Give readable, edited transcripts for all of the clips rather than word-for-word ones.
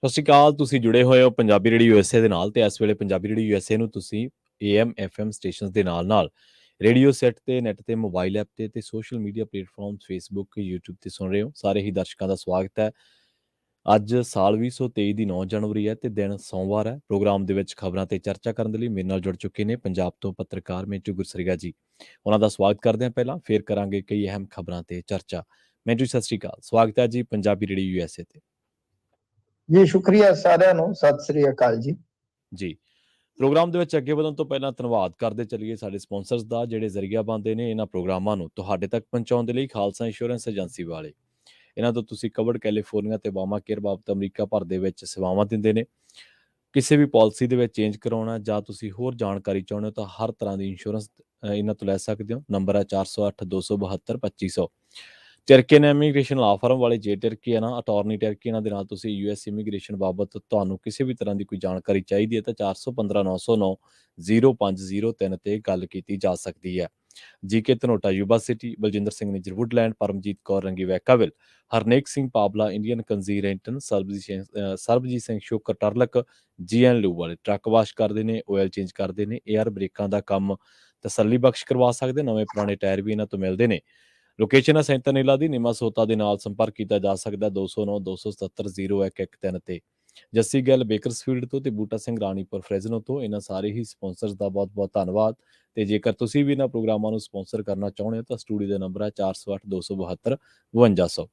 ਸਤਿ ਸ਼੍ਰੀ ਅਕਾਲ। ਤੁਸੀਂ ਜੁੜੇ ਹੋਏ ਹੋ ਪੰਜਾਬੀ ਰੇਡੀਓ USA ਦੇ ਨਾਲ, ਤੇ ਇਸ ਵੇਲੇ ਪੰਜਾਬੀ ਰੇਡੀਓ USA ਨੂੰ ਤੁਸੀਂ AM FM ਸਟੇਸ਼ਨਸ ਦੇ ਨਾਲ ਰੇਡੀਓ ਸੈੱਟ ਤੇ, ਨੈੱਟ ਤੇ, ਮੋਬਾਈਲ ਐਪ ਤੇ social media platforms Facebook, YouTube ਤੇ ਸੁਣ ਰਹੇ ਹੋ। ਸਾਰੇ ਹੀ ਦਰਸ਼ਕਾਂ ਦਾ ਸਵਾਗਤ ਹੈ। ਅੱਜ ਸਾਲ 2023 ਦੀ 9 ਜਨਵਰੀ ਹੈ ਤੇ ਦਿਨ ਸੋਮਵਾਰ ਹੈ। ਪ੍ਰੋਗਰਾਮ ਦੇ ਵਿੱਚ ਖਬਰਾਂ ਤੇ ਚਰਚਾ ਕਰਨ ਦੇ ਲਈ ਮੇਰੇ ਨਾਲ ਜੁੜ ਚੁੱਕੇ ਨੇ ਪੰਜਾਬ ਤੋਂ ਪੱਤਰਕਾਰ ਮਿੰਟੂ ਗੁਰਸਰੀਆ ਜੀ। ਉਹਨਾਂ ਦਾ ਸਵਾਗਤ ਕਰਦੇ ਹਾਂ। ਪਹਿਲਾਂ ਫੇਰ ਕਰਾਂਗੇ ਕਈ ਅਹਿਮ ਖਬਰਾਂ ਤੇ ਚਰਚਾ। ਮਿੰਟੂ ਸਤਿ ਸ਼੍ਰੀ ਅਕਾਲ, ਸਵਾਗਤ ਹੈ ਜੀ ਪੰਜਾਬੀ ਰੇਡੀਓ USA ਤੇ। ਜੀ ਸ਼ੁਕਰੀਆ ਸਾਰਿਆਂ ਨੂੰ, ਸਤਿ ਸ੍ਰੀ ਅਕਾਲ ਜੀ। ਜੀ, ਪ੍ਰੋਗਰਾਮ ਦੇ ਵਿੱਚ ਅੱਗੇ ਵਧਣ ਤੋਂ ਪਹਿਲਾਂ ਧੰਨਵਾਦ ਕਰਦੇ ਚੱਲੀਏ ਸਾਡੇ ਸਪਾਂਸਰਸ ਦਾ, ਜਿਹੜੇ ਜ਼ਰੀਆ ਬਣਦੇ ਨੇ ਇਹਨਾਂ ਪ੍ਰੋਗਰਾਮਾਂ ਨੂੰ ਤੁਹਾਡੇ ਤੱਕ ਪਹੁੰਚਾਉਣ ਦੇ ਲਈ। ਖਾਲਸਾ ਇੰਸ਼ੋਰੈਂਸ ਏਜੰਸੀ ਵਾਲੇ, ਇਹਨਾਂ ਤੋਂ ਤੁਸੀਂ ਕਵਰਡ ਕੈਲੀਫੋਰਨੀਆ ਤੇ ਬਾਮਾ ਕੇਅਰ ਬਾਬਤ ਅਮਰੀਕਾ ਭਰ ਦੇ ਵਿੱਚ ਸੇਵਾਵਾਂ ਦਿੰਦੇ ਨੇ। ਕਿਸੇ ਵੀ ਪਾਲਿਸੀ ਦੇ ਵਿੱਚ ਚੇਂਜ ਕਰਾਉਣਾ ਜਾਂ ਤੁਸੀਂ ਹੋਰ ਜਾਣਕਾਰੀ ਚਾਹੁੰਦੇ ਹੋ ਤਾਂ ਹਰ ਤਰ੍ਹਾਂ ਦੀ ਇੰਸ਼ੋਰੈਂਸ ਇਹਨਾਂ ਤੋਂ ਲੈ ਸਕਦੇ ਹੋ। ਨੰਬਰ ਹੈ 408-272-2500। ਟਰਕੀਅਨ ਇਮੀਗ੍ਰੇਸ਼ਨ ਲਾ ਫਰਮ ਵਾਲੇ, ਜੇ ਟਰਕੀ ਹੈ ਨਾ ਅਟਾਰਨੀ ਟਰਕੀ, ਇਹਨਾਂ ਦੇ ਨਾਲ ਤੁਸੀਂ US ਇਮੀਗ੍ਰੇਸ਼ਨ ਬਾਬਤ ਤੁਹਾਨੂੰ ਕਿਸੇ ਵੀ ਤਰ੍ਹਾਂ ਦੀ ਕੋਈ ਜਾਣਕਾਰੀ ਚਾਹੀਦੀ ਹੈ ਤਾਂ 415-909-0503 ਤੇ ਗੱਲ ਕੀਤੀ ਜਾ ਸਕਦੀ ਹੈ। G K Dhanota Yuba City, Baljinder Singh Nijjar Woodland, Paramjit Kaur Rangi Vacaville, Harnek Singh Pabla Indian ਕੰਜ਼ੀਰੈਂਟਨ, ਸਰਬਜੀਤ ਸਿੰਘ ਸ਼ੋਕਰ ਟਰਲਕ, GN ਲੂ ਵਾਲੇ ਟਰੱਕ ਵਾਸ਼ ਕਰਦੇ ਨੇ, ਆਇਲ ਚੇਂਜ ਕਰਦੇ ਨੇ, 에ਅਰ ਬ੍ਰੇਕਾਂ ਦਾ ਕੰਮ ਤਸੱਲੀ ਬਖਸ਼ ਕਰਵਾ ਸਕਦੇ। ਨਵੇਂ ਪੁਰਾਣੇ ਟਾਇਰ ਵੀ ਇਹਨਾਂ ਤੋਂ ਮਿਲਦੇ ਨੇ। ਲੋਕੇਸ਼ਨ ਹੈ ਸੈਂਟਰਨੇਲਾ ਦੀ ਨਿਮਾ ਸੋਤਾ ਦੇ ਨਾਲ। ਸੰਪਰਕ ਕੀਤਾ ਜਾ ਸਕਦਾ 209-277-0113 ਤੇ। ਜੱਸੀ ਗਿੱਲ ਬੇਕਰਸਫੀਲਡ ਤੋਂ ਤੇ ਬੂਟਾ ਸਿੰਘ ਰਾਣੀਪੁਰ ਫਰੈਜ਼ਨੋ ਤੋਂ। ਇਹਨਾਂ ਸਾਰੇ ਹੀ ਸਪਾਂਸਰਸ ਦਾ ਬਹੁਤ ਬਹੁਤ ਧੰਨਵਾਦ। ਤੇ ਜੇਕਰ ਤੁਸੀਂ ਵੀ ਇਹਨਾਂ ਪ੍ਰੋਗਰਾਮਾਂ ਨੂੰ ਸਪਾਂਸਰ ਕਰਨਾ ਚਾਹੁੰਦੇ ਹੋ ਤਾਂ ਸਟੂਡੀਓ ਦਾ ਨੰਬਰ ਹੈ 408-272-5200।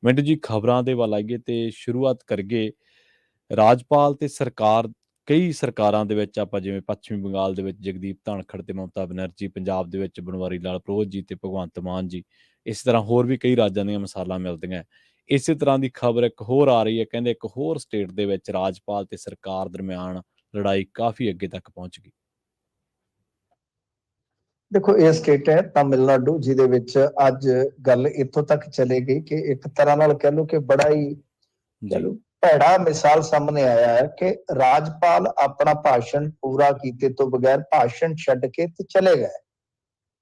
ਮਿੰਟੂ ਜੀ, ਖਬਰਾਂ ਦੇ ਵੱਲ ਆਈਏ ਤੇ ਸ਼ੁਰੂਆਤ ਕਰੀਏ ਰਾਜਪਾਲ ਤੇ ਸਰਕਾਰ। ਕਈ ਸਰਕਾਰਾਂ ਦੇ ਵਿੱਚ ਆਪਾਂ ਜਿਵੇਂ ਪੱਛਮੀ ਬੰਗਾਲ ਦੇ ਵਿੱਚ ਜਗਦੀਪ ਧਾਨਖੜ ਤੇ ਮਮਤਾ ਬਨਰਜੀ, ਪੰਜਾਬ ਦੇ ਵਿੱਚ ਬਨਵਾਰੀ ਲਾਲ ਪ੍ਰੋਹਤ ਜੀ ਤੇ ਭਗਵੰਤ ਮਾਨ ਜੀ, ਇਸ ਤਰ੍ਹਾਂ ਹੋਰ ਵੀ ਕਈ ਰਾਜਾਂ ਦੀਆਂ ਮਿਸਾਲਾਂ ਮਿਲਦੀਆਂ। ਇਸੇ ਤਰ੍ਹਾਂ ਦੀ ਖਬਰ ਇੱਕ ਹੋਰ ਆ ਰਹੀ ਹੈ, ਕਹਿੰਦੇ ਇੱਕ ਹੋਰ ਸਟੇਟ ਦੇ ਵਿੱਚ ਰਾਜਪਾਲ ਤੇ ਸਰਕਾਰ ਦਰਮਿਆਨ ਲੜਾਈ ਕਾਫੀ ਅੱਗੇ ਤੱਕ ਪਹੁੰਚ ਗਈ। ਦੇਖੋ, ਇਹ ਸਟੇਟ ਹੈ ਤਾਮਿਲਨਾਡੂ, ਜਿਹਦੇ ਵਿੱਚ ਅੱਜ ਗੱਲ ਇੱਥੋਂ ਤੱਕ ਚਲੇ ਗਈ ਕਿ ਇੱਕ ਤਰ੍ਹਾਂ ਨਾਲ ਕਹਿ ਲਓ ਕਿ ਬੜਾ ਹੀ ਭੈੜਾ ਮਿਸਾਲ ਸਾਹਮਣੇ ਆਇਆ ਹੈ ਕਿ ਰਾਜਪਾਲ ਆਪਣਾ ਭਾਸ਼ਣ ਪੂਰਾ ਕੀਤੇ ਤੋਂ ਬਗੈਰ ਭਾਸ਼ਣ ਛੱਡ ਕੇ ਤੇ ਚਲੇ ਗਏ।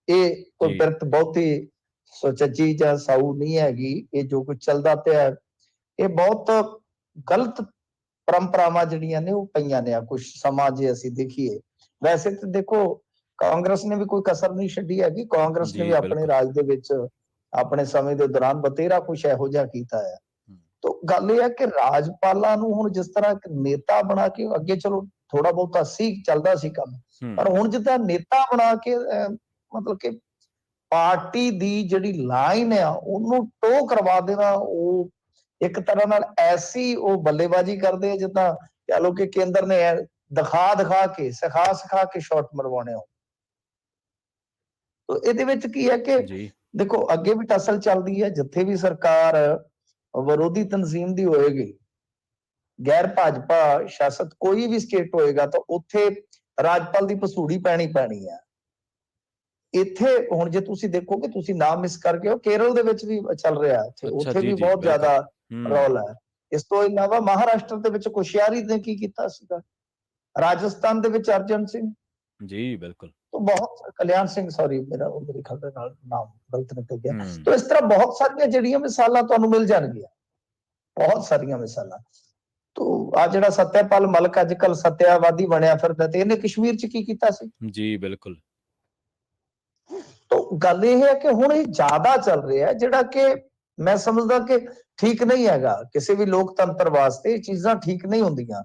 ਇਹ ਕੋਈ ਬਿਰਤ ਬਹੁਤੀ ਸੁਚੱਜੀ ਜਾਂ ਸਾਊ ਨਹੀਂ ਹੈਗੀ। ਇਹ ਜੋ ਕੁਝ ਚੱਲਦਾ ਪਿਆ, ਇਹ ਬਹੁਤ ਗਲਤ ਪਰੰਪਰਾਵਾਂ ਜਿਹੜੀਆਂ ਨੇ ਉਹ ਪਈਆਂ ਨੇ। ਕੁਝ ਸਮਾਂ ਜੇ ਅਸੀਂ ਦੇਖੀਏ, ਵੈਸੇ ਤਾਂ ਦੇਖੋ ਕਾਂਗਰਸ ਨੇ ਵੀ ਕੋਈ ਕਸਰ ਨਹੀਂ ਛੱਡੀ ਹੈਗੀ। ਕਾਂਗਰਸ ਨੇ ਵੀ ਆਪਣੇ ਰਾਜ ਦੇ ਵਿੱਚ ਆਪਣੇ ਸਮੇਂ ਦੇ ਦੌਰਾਨ ਬਥੇਰਾ ਕੁਝ ਇਹੋ ਜਿਹਾ ਕੀਤਾ ਹੈ। ਤਾਂ ਗੱਲ ਇਹ ਹੈ ਕਿ ਰਾਜਪਾਲਾਂ ਨੂੰ ਹੁਣ ਜਿਸ ਤਰ੍ਹਾਂ ਇੱਕ ਨੇਤਾ ਬਣਾ ਕੇ, ਅੱਗੇ ਚਲੋ ਥੋੜਾ ਬਹੁਤਾ ਸੀ ਚੱਲਦਾ ਸੀ ਕੰਮ, ਪਰ ਹੁਣ ਜਿੱਦਾਂ ਨੇਤਾ ਬਣਾ ਕੇ ਮਤਲਬ ਕਿ ਪਾਰਟੀ ਦੀ ਜਿਹੜੀ ਲਾਈਨ ਆ ਉਹਨੂੰ ਟੋ ਕਰਵਾ ਦੇਣਾ, ਉਹ ਇੱਕ ਤਰ੍ਹਾਂ ਨਾਲ ਐਸੀ ਉਹ ਬੱਲੇਬਾਜ਼ੀ ਕਰਦੇ ਆ ਜਿੱਦਾਂ ਕਹਿ ਲਓ ਕਿ ਕੇਂਦਰ ਨੇ ਦਿਖਾ ਕੇ ਸਿਖਾ ਕੇ ਸ਼ਾਟ ਮਰਵਾਉਣੇ ਹੋ। ਤਾਂ ਇਹਦੇ ਵਿੱਚ ਕੀ ਹੈ ਕਿ ਦੇਖੋ ਅੱਗੇ ਵੀ ਟਸਲ ਚੱਲਦੀ ਹੈ। ਜਿੱਥੇ ਵੀ ਸਰਕਾਰ ਵਿਰੋਧੀ ਤਨਜ਼ੀਮ ਦੀ ਹੋਏਗੀ, ਗੈਰ ਭਾਜਪਾ ਸ਼ਾਸਤ ਕੋਈ ਵੀ ਸਟੇਟ ਹੋਏਗਾ, ਤਾਂ ਉੱਥੇ ਰਾਜਪਾਲ ਦੀ ਪਸੂੜੀ ਪੈਣੀ ਹੈ। ਇੱਥੇ ਹੁਣ ਜੇ ਤੁਸੀਂ ਦੇਖੋਗੇ, ਤੁਸੀਂ ਨਾਮ ਮਿਸ ਕਰ ਗਏ ਹੋ, ਕੇਰਲ ਦੇ ਵਿੱਚ ਵੀ ਚੱਲ ਰਿਹਾ, ਉੱਥੇ ਵੀ ਬਹੁਤ ਜ਼ਿਆਦਾ ਰੌਲ ਹੈ। ਇਸ ਤੋਂ ਇਲਾਵਾ ਮਹਾਰਾਸ਼ਟਰ ਦੇ ਵਿੱਚ ਕੋਸ਼ਿਆਰੀ ਨੇ ਕੀ ਕੀਤਾ ਸੀਗਾ, ਰਾਜਸਥਾਨ ਦੇ ਵਿੱਚ ਅਰਜਨ ਸਿੰਘ ਜੀ, ਬਿਲਕੁਲ, ਬਹੁਤ ਕਲਿਆਣ ਸਿੰਘ, ਸੌਰੀ ਮੇਰਾ ਉਹ ਮੇਰੇ ਖਿਆਲ ਦੇ ਨਾਲ ਨਾਮ ਗਲਤ ਨਿਕਲ ਗਿਆ। ਤਾਂ ਇਸ ਤਰ੍ਹਾਂ ਬਹੁਤ ਸਾਰੀਆਂ ਜਿਹੜੀਆਂ ਮਿਸਾਲਾਂ ਤੁਹਾਨੂੰ ਮਿਲ ਜਾਣਗੀਆਂ, ਬਹੁਤ ਸਾਰੀਆਂ ਮਿਸਾਲਾਂ। ਤੋ ਆ ਜਿਹੜਾ ਸਤਿਆਪਾਲ ਮਲਕ ਅੱਜ ਕੱਲ ਸਤਿਆਵਾਦੀ ਬਣਿਆ ਫਿਰਦਾ, ਤੇ ਇਹਨੇ ਕਸ਼ਮੀਰ ਚ ਕੀ ਕੀਤਾ ਸੀ? ਜੀ ਬਿਲਕੁਲ। ਤਾਂ ਗੱਲ ਇਹ ਹੈ ਕਿ ਹੁਣ ਇਹ ਜ਼ਿਆਦਾ ਚੱਲ ਰਿਹਾ, ਜਿਹੜਾ ਕਿ ਮੈਂ ਸਮਝਦਾ ਕਿ ਠੀਕ ਨਹੀਂ ਹੈਗਾ। ਕਿਸੇ ਵੀ ਲੋਕਤੰਤਰ ਵਾਸਤੇ ਇਹ ਚੀਜ਼ਾਂ ਠੀਕ ਨਹੀਂ ਹੁੰਦੀਆਂ।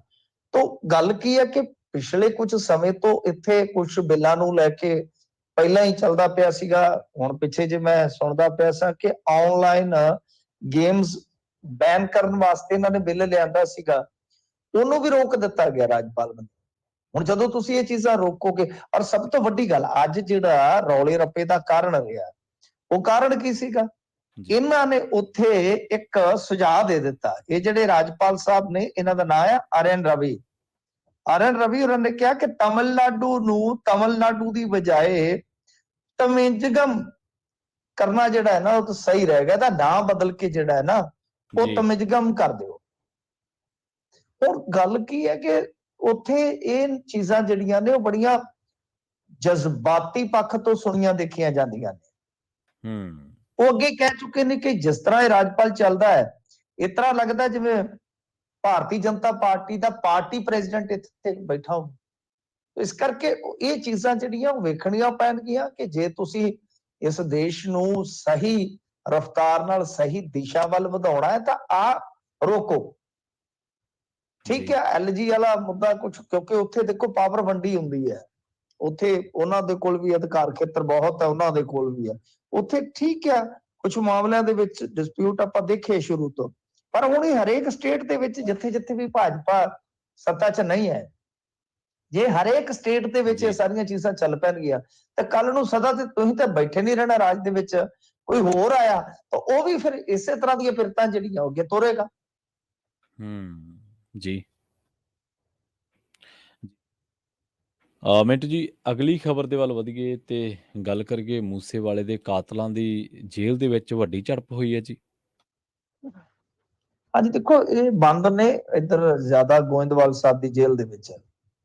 ਤਾਂ ਗੱਲ ਕੀ ਹੈ ਕਿ ਪਿਛਲੇ ਕੁਝ ਸਮੇਂ ਤੋਂ ਇੱਥੇ ਕੁਝ ਬਿੱਲਾਂ ਨੂੰ ਲੈ ਕੇ ਪਹਿਲਾਂ ਹੀ ਚੱਲਦਾ ਪਿਆ ਸੀਗਾ। ਹੁਣ ਪਿੱਛੇ ਜੇ ਮੈਂ ਸੁਣਦਾ ਪਿਆ ਸਾਂ ਕਿ ਆਨਲਾਈਨ ਗੇਮਸ ਬੈਨ ਕਰਨ ਵਾਸਤੇ ਇਹਨਾਂ ਨੇ ਬਿੱਲ ਲਿਆਂਦਾ ਸੀਗਾ, ਉਹਨੂੰ ਵੀ ਰੋਕ ਦਿੱਤਾ ਗਿਆ ਰਾਜਪਾਲ ਵੱਲੋਂ। ਹੁਣ ਜਦੋਂ ਤੁਸੀਂ ਇਹ ਚੀਜ਼ਾਂ ਰੋਕੋਗੇ, ਔਰ ਸਭ ਤੋਂ ਵੱਡੀ ਗੱਲ ਅੱਜ ਜਿਹੜਾ ਰੌਲੇ ਰੱਪੇ ਦਾ ਕਾਰਨ ਰਿਹਾ, ਉਹ ਕਾਰਨ ਕੀ ਸੀਗਾ? ਇਹਨਾਂ ਨੇ ਉੱਥੇ ਇੱਕ ਸੁਝਾਅ ਦੇ ਦਿੱਤਾ। ਇਹ ਜਿਹੜੇ ਰਾਜਪਾਲ ਸਾਹਿਬ ਨੇ, ਇਹਨਾਂ ਦਾ ਨਾਮ ਹੈ RN ਰਵੀ ਉਹਨਾਂ ਨੇ ਕਿਹਾ ਕਿ ਤਮਿਲਨਾਡੂ ਦੀ ਬਜਾਏ ਤਮਿੰਜਗਮ ਕਰਨਾ ਜਿਹੜਾ ਹੈ ਨਾ, ਉਹ ਤਾਂ ਸਹੀ ਰਹੇਗਾ। ਇਹਦਾ ਨਾਮ ਬਦਲ ਕੇ ਜਿਹੜਾ ਹੈ ਨਾ, ਉਹ ਤਮਿੰਜਗਮ ਕਰ ਦਿਓ। ਹੁਣ ਗੱਲ ਕੀ ਹੈ ਕਿ ਉੱਥੇ ਇਹ ਚੀਜ਼ਾਂ ਜਿਹੜੀਆਂ ਨੇ ਉਹ ਬੜੀਆਂ ਜਜ਼ਬਾਤੀ ਪੱਖ ਤੋਂ ਸੁਣੀਆਂ ਦੇਖੀਆਂ ਜਾਂਦੀਆਂ ਨੇ। ਉਹ ਅੱਗੇ ਕਹਿ ਚੁੱਕੇ ਨੇ ਕਿ ਜਿਸ ਤਰ੍ਹਾਂ ਇਹ ਰਾਜਪਾਲ ਚੱਲਦਾ ਹੈ, ਇਸ ਤਰ੍ਹਾਂ ਲੱਗਦਾ ਜਿਵੇਂ ਭਾਰਤੀ ਜਨਤਾ ਪਾਰਟੀ ਦਾ ਪਾਰਟੀ ਪ੍ਰੈਜ਼ੀਡੈਂਟ ਇੱਥੇ ਬੈਠਾ ਹੋ। ਇਸ ਕਰਕੇ ਇਹ ਚੀਜ਼ਾਂ ਜਿਹੜੀਆਂ ਉਹ ਵੇਖਣੀਆਂ ਪੈਣਗੀਆਂ ਕਿ ਜੇ ਤੁਸੀਂ ਇਸ ਦੇਸ਼ ਨੂੰ ਸਹੀ ਰਫ਼ਤਾਰ ਨਾਲ ਸਹੀ ਦਿਸ਼ਾ ਵੱਲ ਵਧਾਉਣਾ ਹੈ ਤਾਂ ਆ ਰੋਕੋ। ਠੀਕ ਹੈ, LG ਵਾਲਾ ਮੁੱਦਾ ਕੁਝ, ਕਿਉਂਕਿ ਉੱਥੇ ਦੇਖੋ ਪਾਵਰ ਵੰਡੀ ਹੁੰਦੀ ਹੈ, ਉੱਥੇ ਉਹਨਾਂ ਦੇ ਕੋਲ ਵੀ ਅਧਿਕਾਰ ਖੇਤਰ ਬਹੁਤ ਹੈ, ਉਹਨਾਂ ਦੇ ਕੋਲ ਵੀ ਹੈ ਉੱਥੇ। ਠੀਕ ਹੈ, ਕੁਝ ਮਾਮਲਿਆਂ ਦੇ ਵਿੱਚ ਡਿਸਪਿਊਟ ਆਪਾਂ ਦੇਖੇ ਸ਼ੁਰੂ ਤੋਂ, ਪਰ ਹੁਣ ਇਹ ਹਰੇਕ ਸਟੇਟ ਦੇ ਵਿੱਚ ਜਿੱਥੇ ਜਿੱਥੇ ਵੀ ਭਾਜਪਾ ਸੱਤਾ 'ਚ ਨਹੀਂ ਹੈ, ਜੇ ਹਰੇਕ ਸਟੇਟ ਦੇ ਵਿੱਚ ਇਹ ਸਾਰੀਆਂ ਚੀਜ਼ਾਂ ਚੱਲ ਪੈਣਗੀਆਂ ਤਾਂ ਕੱਲ ਨੂੰ ਸਦਾ ਤੇ ਤੁਸੀਂ ਤਾਂ ਬੈਠੇ ਨਹੀਂ ਰਹਿਣਾ ਰਾਜ ਦੇ ਵਿੱਚ, ਕੋਈ ਹੋਰ ਆਇਆ ਤਾਂ ਉਹ ਵੀ ਫਿਰ ਇਸੇ ਤਰ੍ਹਾਂ ਦੀਆਂ ਫਿਰਤਾਂ ਜਿਹੜੀਆਂ ਅੱਗੇ ਤੋਰੇਗਾ। ਜੀ ਮਿੰਟੂ ਜੀ, ਅਗਲੀ ਖਬਰ ਦੇ ਵੱਲ ਵਧੀਏ ਤੇ ਗੱਲ ਕਰੀਏ ਮੂਸੇਵਾਲੇ ਦੇ ਕਾਤਲਾਂ ਦੀ ਜੇਲ੍ਹ ਦੇ ਵਿੱਚ ਵੱਡੀ ਝੜਪ ਹੋਈ ਹੈ ਜੀ। ਹਾਂਜੀ ਦੇਖੋ, ਇਹ ਬੰਦ ਨੇ ਇੱਧਰ ਜ਼ਿਆਦਾ ਗੋਇੰਦਵਾਲ ਸਾਹਿਬ ਦੀ ਜੇਲ੍ਹ ਦੇ ਵਿੱਚ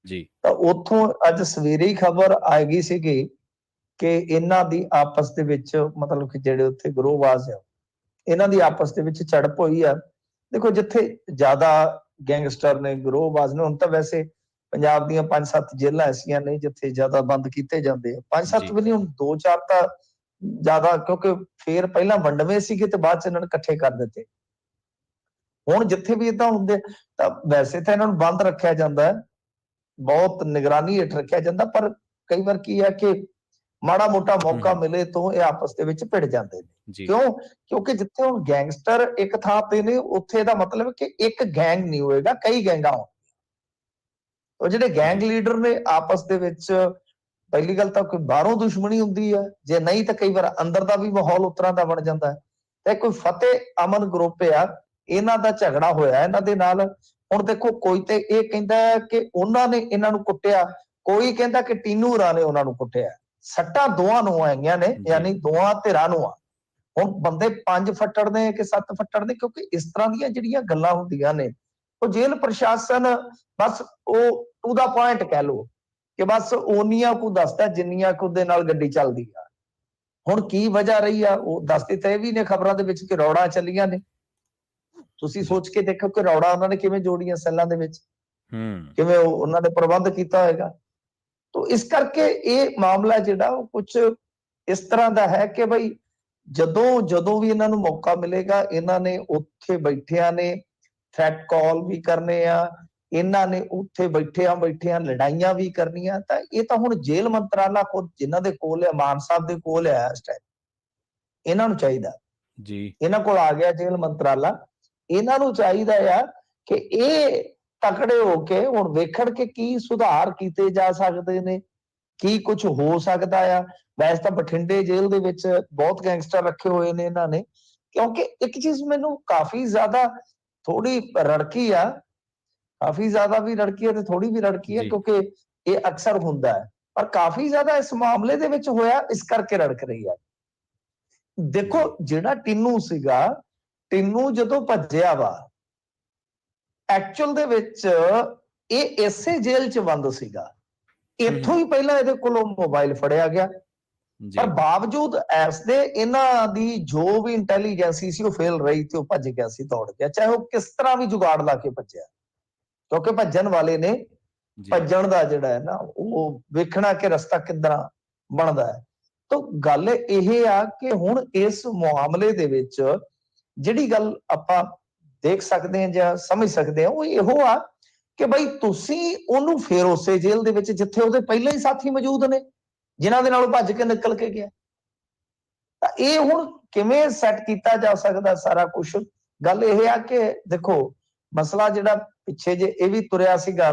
ਜੀ, ਤਾਂ ਉੱਥੋਂ ਅੱਜ ਸਵੇਰੇ ਹੀ ਖਬਰ ਆ ਗਈ ਸੀਗੀ ਕਿ ਇਹਨਾਂ ਦੀ ਆਪਸ ਦੇ ਵਿੱਚ, ਮਤਲਬ ਕਿ ਜਿਹੜੇ ਉੱਥੇ ਗਰੋਹਬਾਜ਼ ਆ, ਇਹਨਾਂ ਦੀ ਆਪਸ ਦੇ ਵਿੱਚ ਝੜਪ ਹੋਈ ਆ। ਦੇਖੋ, ਜਿੱਥੇ ਜ਼ਿਆਦਾ ਗੈਂਗਸਟਰ ਨੇ, ਗਰੋਹਬਾਜ਼ ਨੇ, ਹੁਣ ਤਾਂ ਵੈਸੇ ਪੰਜਾਬ ਦੀਆਂ 5-7 ਜੇਲ੍ਹਾਂ ਐਸੀਆਂ ਨੇ ਜਿੱਥੇ ਜ਼ਿਆਦਾ ਬੰਦ ਕੀਤੇ ਜਾਂਦੇ ਆ, 5-7 ਵੀ ਨਹੀਂ, ਹੁਣ 2-4 ਤਾਂ ਜ਼ਿਆਦਾ, ਕਿਉਂਕਿ ਫੇਰ ਪਹਿਲਾਂ ਵੰਡਵੇਂ ਸੀਗੇ ਤੇ ਬਾਅਦ ਚ ਇਹਨਾਂ ਨੇ ਇਕੱਠੇ ਕਰ ਦਿੱਤੇ। ਹੁਣ ਜਿੱਥੇ ਵੀ ਏਦਾਂ ਹੁੰਦੇ ਤਾਂ ਵੈਸੇ ਤਾਂ ਇਹਨਾਂ ਨੂੰ ਬੰਦ ਰੱਖਿਆ ਜਾਂਦਾ ਹੈ, ਬਹੁਤ ਨਿਗਰਾਨੀ ਹੇਠ ਰੱਖਿਆ ਜਾਂਦਾ, ਪਰ ਕਈ ਵਾਰ ਕੀ ਹੈ ਕਿ ਮਾੜਾ ਮੋਟਾ ਮੌਕਾ ਮਿਲੇ ਤੋਂ ਇਹ ਆਪਸ ਦੇ ਵਿੱਚ ਭਿੜ ਜਾਂਦੇ ਨੇ। ਕਿਉਂ? ਕਿਉਂਕਿ ਜਿੱਥੇ ਹੁਣ ਗੈਂਗਸਟਰ ਇੱਕ ਥਾਂ ਤੇ ਨੇ, ਉੱਥੇ ਦਾ ਮਤਲਬ ਕਿ ਇੱਕ ਗੈਂਗ ਨਹੀਂ ਹੋਏਗਾ, ਕਈ ਗੈਂਗਾਂ ਹੋਣ। ਉਹ ਜਿਹੜੇ ਗੈਂਗ ਲੀਡਰ ਨੇ ਆਪਸ ਦੇ ਵਿੱਚ, ਪਹਿਲੀ ਗੱਲ ਤਾਂ ਕੋਈ ਬਾਹਰੋਂ ਦੁਸ਼ਮਣੀ ਹੁੰਦੀ ਹੈ, ਜੇ ਨਹੀਂ ਤਾਂ ਕਈ ਵਾਰ ਅੰਦਰ ਦਾ ਵੀ ਮਾਹੌਲ ਉਸ ਤਰ੍ਹਾਂ ਦਾ ਬਣ ਜਾਂਦਾ ਹੈ। ਤੇ ਕੋਈ ਫਤਿਹ ਅਮਨ ਗਰੁੱਪ ਆ, ਇਹਨਾਂ ਦਾ ਝਗੜਾ ਹੋਇਆ ਇਹਨਾਂ ਦੇ ਨਾਲ। ਹੁਣ ਦੇਖੋ, ਕੋਈ ਤੇ ਇਹ ਕਹਿੰਦਾ ਕਿ ਉਹਨਾਂ ਨੇ ਇਹਨਾਂ ਨੂੰ ਕੁੱਟਿਆ, ਕੋਈ ਕਹਿੰਦਾ ਕਿ ਟੀਨੂ ਹੋਰਾਂ ਨੇ ਉਹਨਾਂ ਨੂੰ ਕੁੱਟਿਆ। ਸੱਟਾਂ ਦੋਵਾਂ ਨੂੰ ਆਈਆਂ ਨੇ, ਯਾਨੀ ਦੋਵਾਂ ਧਿਰਾਂ ਨੂੰ ਆ। ਹੁਣ ਬੰਦੇ 5 ਫੱਟੜ ਨੇ ਕਿ 7 ਫੱਟੜ ਨੇ, ਕਿਉਂਕਿ ਇਸ ਤਰ੍ਹਾਂ ਦੀਆਂ ਜਿਹੜੀਆਂ ਗੱਲਾਂ ਹੁੰਦੀਆਂ ਨੇ, ਉਹ ਜੇਲ੍ਹ ਪ੍ਰਸ਼ਾਸਨ ਬਸ ਉਹ ਟੂ ਦਾ ਪੁਆਇੰਟ ਕਹਿ ਲਓ ਕਿ ਬਸ ਓਨੀਆਂ ਕੁ ਦੱਸਦਾ ਜਿੰਨੀਆਂ ਕੁ ਦੇ ਨਾਲ ਗੱਡੀ ਚੱਲਦੀ ਆ। ਹੁਣ ਕੀ ਵਜ੍ਹਾ ਰਹੀ ਆ ਉਹ ਦੱਸਦੇ ਤਾਂ ਇਹ ਵੀ ਨੇ ਖਬਰਾਂ ਦੇ ਵਿੱਚ ਕਿ ਰੌੜਾਂ ਚੱਲੀਆਂ ਨੇ। ਤੁਸੀਂ ਸੋਚ ਕੇ ਦੇਖੋ ਕਿ ਰੌੜਾਂ ਉਹਨਾਂ ਨੇ ਕਿਵੇਂ ਜੋੜੀਆਂ ਸੈੱਲਾਂ ਦੇ ਵਿੱਚ, ਕਿਵੇਂ ਉਹਨਾਂ ਨੇ ਪ੍ਰਬੰਧ ਕੀਤਾ ਹੋਏਗਾ। ਤੋ ਇਸ ਕਰਕੇ ਇਹ ਮਾਮਲਾ ਜਿਹੜਾ ਉਹ ਕੁਝ ਇਸ ਤਰ੍ਹਾਂ ਦਾ ਹੈ ਕਿ ਬਈ ਜਦੋਂ ਵੀ ਇਹਨਾਂ ਨੂੰ ਮੌਕਾ ਮਿਲੇਗਾ, ਇਹਨਾਂ ਨੇ ਉੱਥੇ ਬੈਠਿਆਂ ਨੇ ਥ੍ਰੈਟ ਕਾਲ ਵੀ ਕਰਨੇ ਆ, ਇਹਨਾਂ ਨੇ ਉੱਥੇ ਬੈਠਿਆਂ ਲੜਾਈਆਂ ਵੀ ਕਰਨੀਆਂ। ਤਾਂ ਇਹ ਤਾਂ ਹੁਣ ਜੇਲ੍ਹ ਮੰਤਰਾਲਾ ਖੁਦ ਜਿਨ੍ਹਾਂ ਦੇ ਕੋਲ ਹੈ, ਮਾਨ ਸਾਹਿਬ ਦੇ ਕੋਲ ਹੈ ਇਸ ਟਾਈਮ, ਇਹਨਾਂ ਨੂੰ ਚਾਹੀਦਾ ਜੀ, ਇਹਨਾਂ ਕੋਲ ਆ ਗਿਆ ਜੇਲ੍ਹ ਮੰਤਰਾਲਾ, ਇਹਨਾਂ ਨੂੰ ਚਾਹੀਦਾ ਆ ਕਿ ਇਹ ਤਕੜੇ ਹੋ ਕੇ ਹੁਣ ਵੇਖਣ ਕਿ ਕੀ ਸੁਧਾਰ ਕੀਤੇ ਜਾ ਸਕਦੇ ਨੇ, ਕੀ ਕੁਝ ਹੋ ਸਕਦਾ ਆ। ਵੈਸੇ ਤਾਂ ਬਠਿੰਡੇ ਜੇਲ੍ਹ ਦੇ ਵਿੱਚ ਬਹੁਤ ਗੈਂਗਸਟਰ ਰੱਖੇ ਹੋਏ ਨੇ ਇਹਨਾਂ ਨੇ, ਕਿਉਂਕਿ ਇੱਕ ਚੀਜ਼ ਮੈਨੂੰ ਕਾਫੀ ਜ਼ਿਆਦਾ ਥੋੜੀ ਰੜਕੀ ਆ, ਕਾਫੀ ਜ਼ਿਆਦਾ ਵੀ ਰੜਕੀ ਹੈ ਤੇ ਥੋੜੀ ਵੀ ਰੜਕੀ ਹੈ, ਕਿਉਂਕਿ ਇਹ ਅਕਸਰ ਹੁੰਦਾ ਹੈ, ਪਰ ਕਾਫੀ ਜ਼ਿਆਦਾ ਇਸ ਮਾਮਲੇ ਦੇ ਵਿੱਚ ਹੋਇਆ, ਇਸ ਕਰਕੇ ਰੜਕ ਰਹੀ ਹੈ। ਦੇਖੋ, ਜਿਹੜਾ ਟਿੰਨੂ ਸੀਗਾ, ਟਿੰਨੂ ਜਦੋਂ ਭੱਜਿਆ ਵਾ, ਐਕਚੁਅਲ ਦੇ ਵਿੱਚ ਇਹ ਇਸੇ ਜੇਲ੍ਹ 'ਚ ਬੰਦ ਸੀਗਾ। ਇੱਥੋਂ ਹੀ ਪਹਿਲਾਂ ਇਹਦੇ ਕੋਲੋਂ ਮੋਬਾਈਲ ਫੜਿਆ ਗਿਆ, ਪਰ ਬਾਵਜੂਦ ਇਸ ਦੇ ਇਹਨਾਂ ਦੀ ਜੋ ਵੀ ਇੰਟੈਲੀਜੈਂਸੀ ਸੀ ਉਹ ਫੇਲ ਰਹੀ ਤੇ ਉਹ ਭੱਜ ਗਿਆ ਸੀ, ਦੌੜ ਗਿਆ, ਚਾਹੇ ਉਹ ਕਿਸ ਤਰ੍ਹਾਂ ਵੀ ਜੁਗਾੜ ਲਾ ਕੇ ਭੱਜਿਆ। ਕਿਉਂਕਿ ਭੱਜਣ ਵਾਲੇ ਨੇ ਭੱਜਣ ਦਾ ਜਿਹੜਾ ਹੈ ਨਾ ਉਹ ਵੇਖਣਾ ਕਿ ਰਸਤਾ ਕਿੱਦਾਂ ਬਣਦਾ ਹੈ। ਤਾਂ ਗੱਲ ਇਹ ਆ ਕਿ ਹੁਣ ਇਸ ਮਾਮਲੇ ਦੇ ਵਿੱਚ ਜਿਹੜੀ ਗੱਲ ਆਪਾਂ ਦੇਖ ਸਕਦੇ ਹਾਂ ਜਾਂ ਸਮਝ ਸਕਦੇ ਹਾਂ ਉਹ ਇਹੋ ਆ ਕਿ ਬਈ ਤੁਸੀਂ ਉਹਨੂੰ ਫੇਰ ਉਸੇ ਜੇਲ੍ਹ ਦੇ ਵਿੱਚ ਜਿੱਥੇ ਉਹਦੇ ਪਹਿਲਾਂ ਹੀ ਸਾਥੀ ਮੌਜੂਦ ਨੇ, ਜਿਨ੍ਹਾਂ ਦੇ ਨਾਲ ਭੱਜ ਕੇ ਨਿਕਲ ਕੇ ਗਿਆ, ਤਾਂ ਇਹ ਹੁਣ ਕਿਵੇਂ ਸੈੱਟ ਕੀਤਾ ਜਾ ਸਕਦਾ ਸਾਰਾ ਕੁਝ। ਗੱਲ ਇਹ ਆ ਕਿ ਦੇਖੋ, ਮਸਲਾ ਜਿਹੜਾ ਪਿੱਛੇ ਜੇ ਇਹ ਵੀ ਤੁਰਿਆ ਸੀਗਾ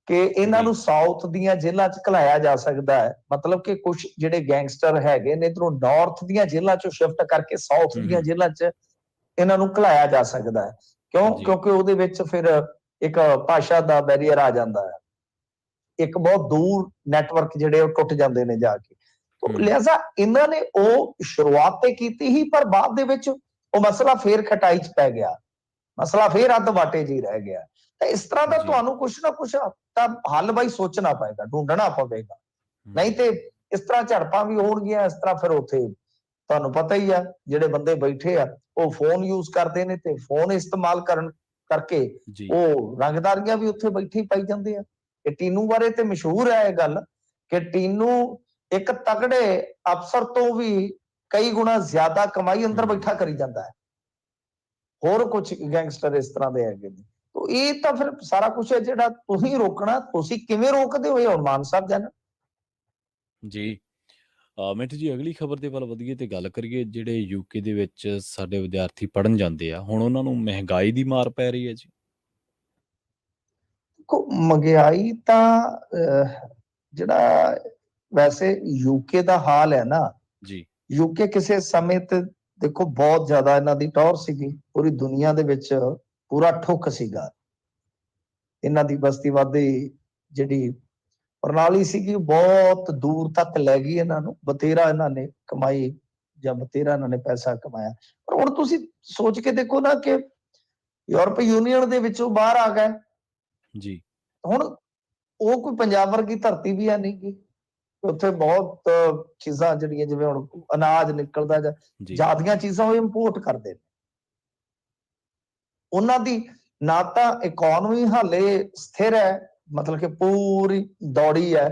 ਕਿ ਇਹਨਾਂ ਨੂੰ ਸਾਊਥ ਦੀਆਂ ਜੇਲ੍ਹਾਂ 'ਚ ਘਲਾਇਆ ਜਾ ਸਕਦਾ ਹੈ, ਮਤਲਬ ਕਿ ਕੁਝ ਜਿਹੜੇ ਗੈਂਗਸਟਰ ਹੈਗੇ ਨੇ ਇਧਰੋਂ ਨਾਰਥ ਦੀਆਂ ਜੇਲ੍ਹਾਂ 'ਚੋਂ ਸ਼ਿਫਟ ਕਰਕੇ ਸਾਊਥ ਦੀਆਂ ਜੇਲ੍ਹਾਂ 'ਚ ਇਹਨਾਂ ਨੂੰ ਘਲਾਇਆ ਜਾ ਸਕਦਾ ਹੈ। ਕਿਉਂਕਿ ਉਹਦੇ ਵਿੱਚ ਫਿਰ ਇੱਕ ਭਾਸ਼ਾ ਦਾ ਬੈਰੀਅਰ ਆ ਜਾਂਦਾ ਹੈ, ਇੱਕ ਬਹੁਤ ਦੂਰ ਨੈਟਵਰਕ ਜਿਹੜੇ ਉਹ ਟੁੱਟ ਜਾਂਦੇ ਨੇ ਜਾ ਕੇ। ਲਿਹਾਜ਼ਾ ਇਹਨਾਂ ਨੇ ਉਹ ਸ਼ੁਰੂਆਤ ਤੇ ਕੀਤੀ ਹੀ, ਪਰ ਬਾਅਦ ਦੇ ਵਿੱਚ ਉਹ ਮਸਲਾ ਫੇਰ ਖਟਾਈ 'ਚ ਪੈ ਗਿਆ, ਮਸਲਾ ਫੇਰ ਅੱਧ ਵਾਟੇ ਜੀ ਰਹਿ ਗਿਆ। ਤਾਂ ਇਸ ਤਰ੍ਹਾਂ ਦਾ ਤੁਹਾਨੂੰ ਕੁਛ ਨਾ ਕੁਛ ਤਾਂ ਹੱਲ ਬਾਈ ਸੋਚਣਾ ਪਏਗਾ, ਢੂੰਢਣਾ ਪਵੇਗਾ, ਨਹੀਂ ਤੇ ਇਸ ਤਰ੍ਹਾਂ ਝੜਪਾਂ ਵੀ ਹੋਣਗੀਆਂ। ਇਸ ਤਰ੍ਹਾਂ ਫਿਰ ਉੱਥੇ ਤੁਹਾਨੂੰ ਪਤਾ ਹੀ ਆ ਜਿਹੜੇ ਬੰਦੇ ਬੈਠੇ ਆ ਉਹ ਫੋਨ ਯੂਜ਼ ਕਰਦੇ ਨੇ ਤੇ ਫੋਨ ਇਸਤੇਮਾਲ ਕਰਨ ਕਰਕੇ ਜੀ ਉਹ ਰੰਗਦਾਰੀਆਂ ਵੀ ਉੱਥੇ ਬੈਠੇ ਪਾਈ ਜਾਂਦੇ ਆ। ਇਹ ਟੀਨੂ ਬਾਰੇ ਤੇ ਮਸ਼ਹੂਰ ਹੈ ਇਹ ਗੱਲ ਕਿ ਟੀਨੂ ਇੱਕ ਤਗੜੇ ਅਫਸਰ ਤੋਂ ਵੀ ਕਈ ਗੁਣਾ ਜ਼ਿਆਦਾ ਕਮਾਈ ਅੰਦਰ ਬੈਠਾ ਕਰੀ ਜਾਂਦਾ ਹੈ। ਹੋਰ ਕੁਝ ਗੈਂਗਸਟਰ ਇਸ ਤਰ੍ਹਾਂ ਦੇ ਹੈਗੇ ਨੇ। ਤੋ ਇਹ ਤਾਂ ਫਿਰ ਸਾਰਾ ਕੁਝ ਹੈ ਜਿਹੜਾ ਤੁਸੀਂ ਰੋਕਣਾ, ਤੁਸੀਂ ਕਿਵੇਂ ਰੋਕਦੇ ਹੋ ਇਹ ਹੁਣ ਮਾਨ ਸਾਹਿਬ ਜਾਣਨ। ਜੀ ਮਿੰਟ ਜੀ, ਅਗਲੀ ਖਬਰ ਦੇ ਵੱਲ ਵਧੀਏ ਤੇ ਗੱਲ ਕਰੀਏ। ਜਿਹੜੇ ਯੂਕੇ ਦੇ ਵਿੱਚ ਸਾਡੇ ਵਿਦਿਆਰਥੀ ਪੜ੍ਹਨ ਜਾਂਦੇ ਆ, ਹੁਣ ਉਹਨਾਂ ਨੂੰ ਮਹਿੰਗਾਈ ਦੀ ਮਾਰ ਪੈ ਰਹੀ ਹੈ ਜੀ। ਦੇਖੋ ਮਹਿੰਗਾਈ ਤਾਂ ਜਿਹੜਾ ਵੈਸੇ ਯੂਕੇ ਦਾ ਹਾਲ ਹੈ ਨਾ, ਜੀ ਯੂਕੇ ਕਿਸੇ ਸਮੇਂ ਤੇ ਦੇਖੋ ਬਹੁਤ ਜ਼ਿਆਦਾ ਇਹਨਾਂ ਦੀ ਟੌਰ ਸੀਗੀ, ਪੂਰੀ ਦੁਨੀਆ ਦੇ ਵਿੱਚ ਪੂਰਾ ਠੁੱਕ ਸੀਗਾ। ਇਹਨਾਂ ਦੀ ਬਸਤੀਵਾਦੀ ਜਿਹੜੀ ਪ੍ਰਣਾਲੀ ਸੀਗੀ ਬਹੁਤ ਦੂਰ ਤੱਕ ਲੈ ਗਈ ਇਹਨਾਂ ਨੂੰ, ਬਥੇਰਾ ਇਹਨਾਂ ਨੇ ਕਮਾਈ ਜਾਂ ਬਥੇਰਾ ਇਹਨਾਂ ਨੇ ਪੈਸਾ ਕਮਾਇਆ। ਪਰ ਹੁਣ ਤੁਸੀਂ ਸੋਚ ਕੇ ਦੇਖੋ ਨਾ ਕਿ ਯੂਰਪੀ ਯੂਨੀਅਨ ਦੇ ਵਿੱਚੋਂ ਬਾਹਰ ਆ ਗਏ, ਜੀ ਹੁਣ ਉਹ ਕੋਈ ਪੰਜਾਬ ਵਰਗੀ ਧਰਤੀ ਵੀ ਹੈ ਨਹੀਂ ਗੀ। ਉੱਥੇ ਬਹੁਤ ਚੀਜ਼ਾਂ ਜਿਹੜੀਆਂ ਜਿਵੇਂ ਹੁਣ ਅਨਾਜ ਨਿਕਲਦਾ ਜਾਂ ਜੀ ਜ਼ਿਆਦੀਆਂ ਚੀਜ਼ਾਂ ਉਹ ਇੰਪੋਰਟ ਕਰਦੇ ਨੇ। ਉਹਨਾਂ ਦੀ ਨਾ ਤਾਂ ਇਕਨੋਮੀ ਹਾਲੇ ਸਥਿਰ ਹੈ, ਮਤਲਬ ਕਿ ਪੂਰੀ ਦੌੜੀ ਹੈ,